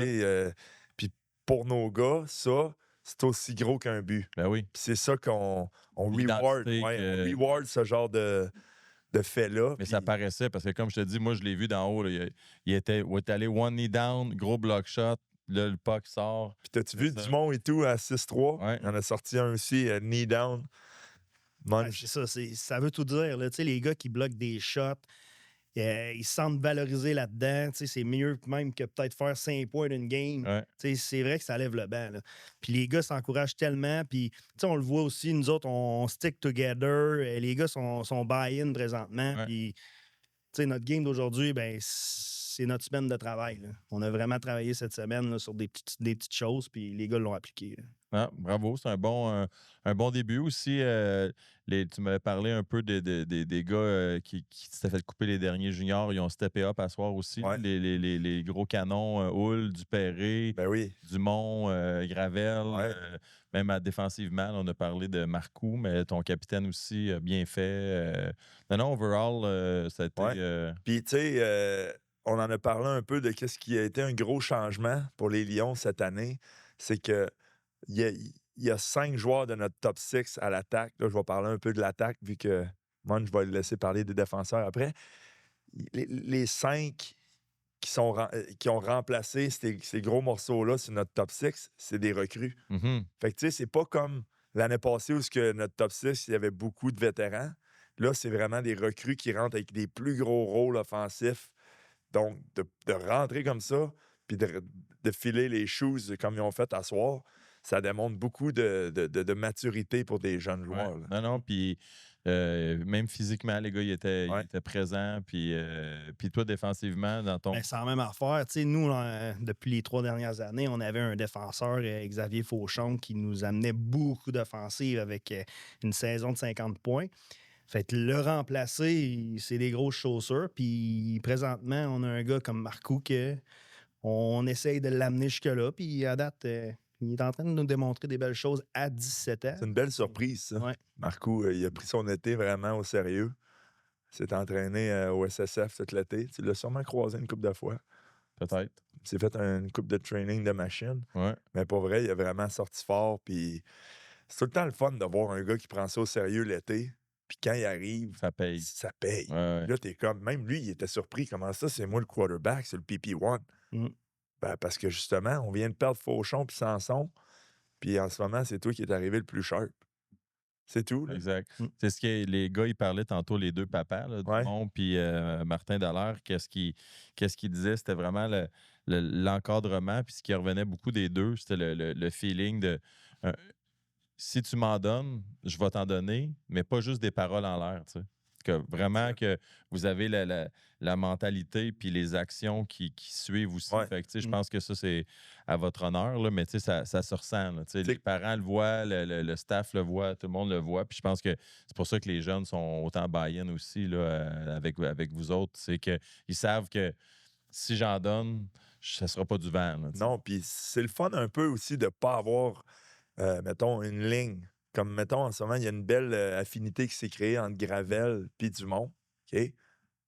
Puis pour nos gars, ça, c'est aussi gros qu'un but. Ben oui. Puis c'est ça qu'on reward. On reward ce genre de fait-là. Mais ça paraissait, parce que comme je te dis, moi, je l'ai vu d'en haut. Là, il était allé one knee down, gros block shot. Là, le puck sort. Puis t'as-tu vu Dumont et tout à 6-3? Il en a sorti un aussi, knee down. C'est ça, ça veut tout dire. Là. Les gars qui bloquent des shots, ils se sentent valorisés là-dedans. C'est mieux même que peut-être faire 5 points d'une game. C'est vrai que ça lève le banc. Là. Puis les gars s'encouragent tellement. Puis on le voit aussi, nous autres, on stick together. Les gars sont buy-in présentement. Puis notre game d'aujourd'hui, ben, c'est notre semaine de travail. Là. On a vraiment travaillé cette semaine là, sur des petites choses. Puis les gars l'ont appliqué. Là. Ah, bravo, c'est un bon début aussi. Tu m'avais parlé un peu des gars qui s'étaient fait couper les derniers juniors. Ils ont steppé up à soir aussi. Les gros canons, Hull, Dupéré, Dumont, Gravel. Même défensivement, on a parlé de Marcoux, mais ton capitaine aussi a bien fait. Non, overall, ça a été... Puis, tu sais, on en a parlé un peu de ce qui a été un gros changement pour les Lions cette année. C'est que il y a 5 joueurs de notre top 6 à l'attaque. Là, je vais parler un peu de l'attaque, vu que moi, je vais le laisser parler des défenseurs après. Les 5 qui ont remplacé ces gros morceaux-là sur notre top 6, c'est des recrues. Fait que, tu sais, c'est pas comme l'année passée où notre top 6, il y avait beaucoup de vétérans. Là, c'est vraiment des recrues qui rentrent avec des plus gros rôles offensifs. Donc, de rentrer comme ça, puis de filer les shoes comme ils ont fait à soir, ça démontre beaucoup de maturité pour des jeunes joueurs. Non, puis même physiquement, les gars, ils étaient présents. Puis toi, défensivement, dans ton... C'est la même affaire. T'sais, nous, depuis les 3 dernières années, on avait un défenseur, Xavier Fauchon, qui nous amenait beaucoup d'offensives avec une saison de 50 points. Fait que le remplacer, c'est des grosses chaussures. Puis présentement, on a un gars comme Marcoux on essaye de l'amener jusque-là. Puis à date... il est en train de nous démontrer des belles choses à 17 ans. C'est une belle surprise, ça. Marcoux, il a pris son été vraiment au sérieux. Il s'est entraîné au SSF cet été. Tu l'as sûrement croisé une couple de fois. Peut-être. Il s'est fait une couple de training de machine. Mais pour vrai, il a vraiment sorti fort. Puis c'est tout le temps le fun de voir un gars qui prend ça au sérieux l'été. Puis quand il arrive, ça paye. Ça paye. Là, t'es comme... Même lui, il était surpris. Comment ça, c'est moi le quarterback, c'est le PP1. Ben, parce que justement, on vient de perdre Fauchon puis Sanson. Puis en ce moment, c'est toi qui es arrivé le plus sharp. C'est tout. Là. Exact. C'est ce que les gars, ils parlaient tantôt, les deux papas, là, Dumont puis Martin Dallaire. Qu'est-ce qu'ils disaient? C'était vraiment l'encadrement. Puis ce qui revenait beaucoup des deux, c'était le feeling de si tu m'en donnes, je vais t'en donner, mais pas juste des paroles en l'air. Tu sais. Que vraiment que vous avez la mentalité puis les actions qui suivent aussi. Fait que, je pense que ça, c'est à votre honneur, là, mais ça se ressent. Là, les parents le voient, le staff le voit, tout le monde le voit. Puis je pense que c'est pour ça que les jeunes sont autant buy-in aussi là, avec vous autres. C'est qu'ils savent que si j'en donne, ça ne sera pas du vent. Là, non, puis c'est le fun un peu aussi de ne pas avoir, mettons, une ligne. Comme, mettons, en ce moment, il y a une belle affinité qui s'est créée entre Gravel et Dumont. OK?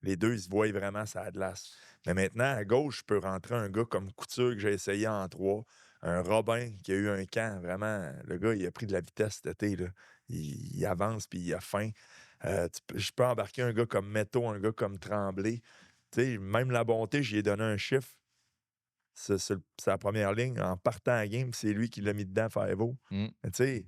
Les deux, ils se voient vraiment, ça a de l'as. Mais maintenant, à gauche, je peux rentrer un gars comme Couture que j'ai essayé en 3. Un Robin qui a eu un camp. Vraiment, le gars, il a pris de la vitesse cet été. Là. Il avance puis il a faim. Je peux embarquer un gars comme Metto, un gars comme Tremblay. T'sais, même la bonté, j'y ai donné un chiffre. C'est la première ligne. En partant à la game, c'est lui qui l'a mis dedans, Faivo. Mais tu sais,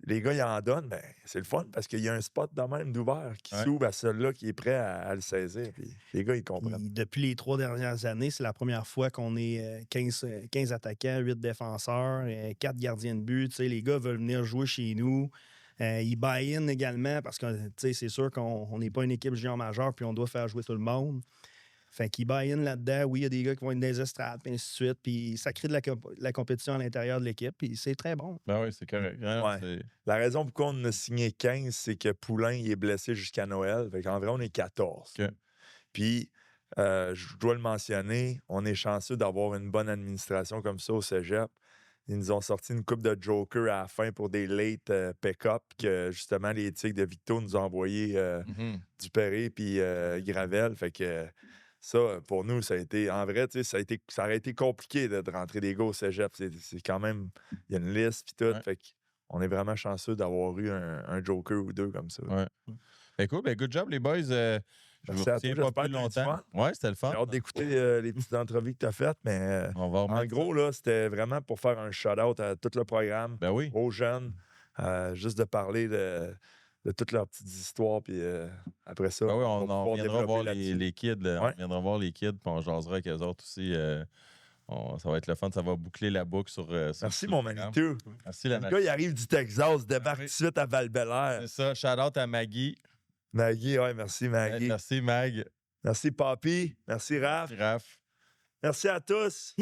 les gars, ils en donnent, ben, c'est le fun parce qu'il y a un spot de même d'ouvert qui s'ouvre à celui-là qui est prêt à le saisir. Puis les gars, ils comprennent. Puis, depuis les 3 dernières années, c'est la première fois qu'on est 15 attaquants, 8 défenseurs, 4 gardiens de but. T'sais, les gars veulent venir jouer chez nous. Ils buy-in également parce que c'est sûr qu'on n'est pas une équipe junior majeure puis on doit faire jouer tout le monde. Fait qu'ils buy-in là-dedans. Oui, il y a des gars qui vont être des estrades, puis ainsi de suite. Puis ça crée de la compétition à l'intérieur de l'équipe, puis c'est très bon. Ben oui, c'est correct. La raison pourquoi on a signé 15, c'est que Poulain il est blessé jusqu'à Noël. Fait qu'en vrai, on est 14. Okay. Puis, je dois le mentionner, on est chanceux d'avoir une bonne administration comme ça au cégep. Ils nous ont sorti une coupe de Joker à la fin pour des late pick-up que, justement, les Tigres de Victo nous ont envoyé Dupéré puis Gravel. Fait que... Ça, pour nous, ça a été... En vrai, ça aurait été compliqué de rentrer des gars au cégep. C'est quand même... Il y a une liste puis tout. Fait qu'on est vraiment chanceux d'avoir eu un Joker ou deux comme ça. Ouais. Écoute, good job, les boys. Je vous retiens pas plus longtemps. Ouais, c'était le fun. J'ai hâte d'écouter les petites entrevues que tu as faites, mais en gros, là, c'était vraiment pour faire un shout-out à tout le programme, aux jeunes, juste de parler de toutes leurs petites histoires, puis après ça, on viendra voir les kids. On viendra voir les kids, puis on jasera avec eux autres aussi. Ça va être le fun, ça va boucler la boucle sur merci, mon Manitou. Merci, le gars, il arrive du Texas, débarque tout de suite à Val-Bélair. C'est ça, shout-out à Maggie. Maggie, merci, Maggie. Merci, Mag. Merci, Papi. Merci, Raph. Merci à tous.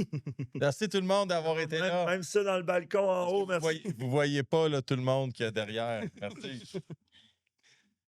Merci tout le monde d'avoir été là. Même ça dans le balcon en haut, merci. Vous voyez pas là, tout le monde qu'il y a derrière. Merci.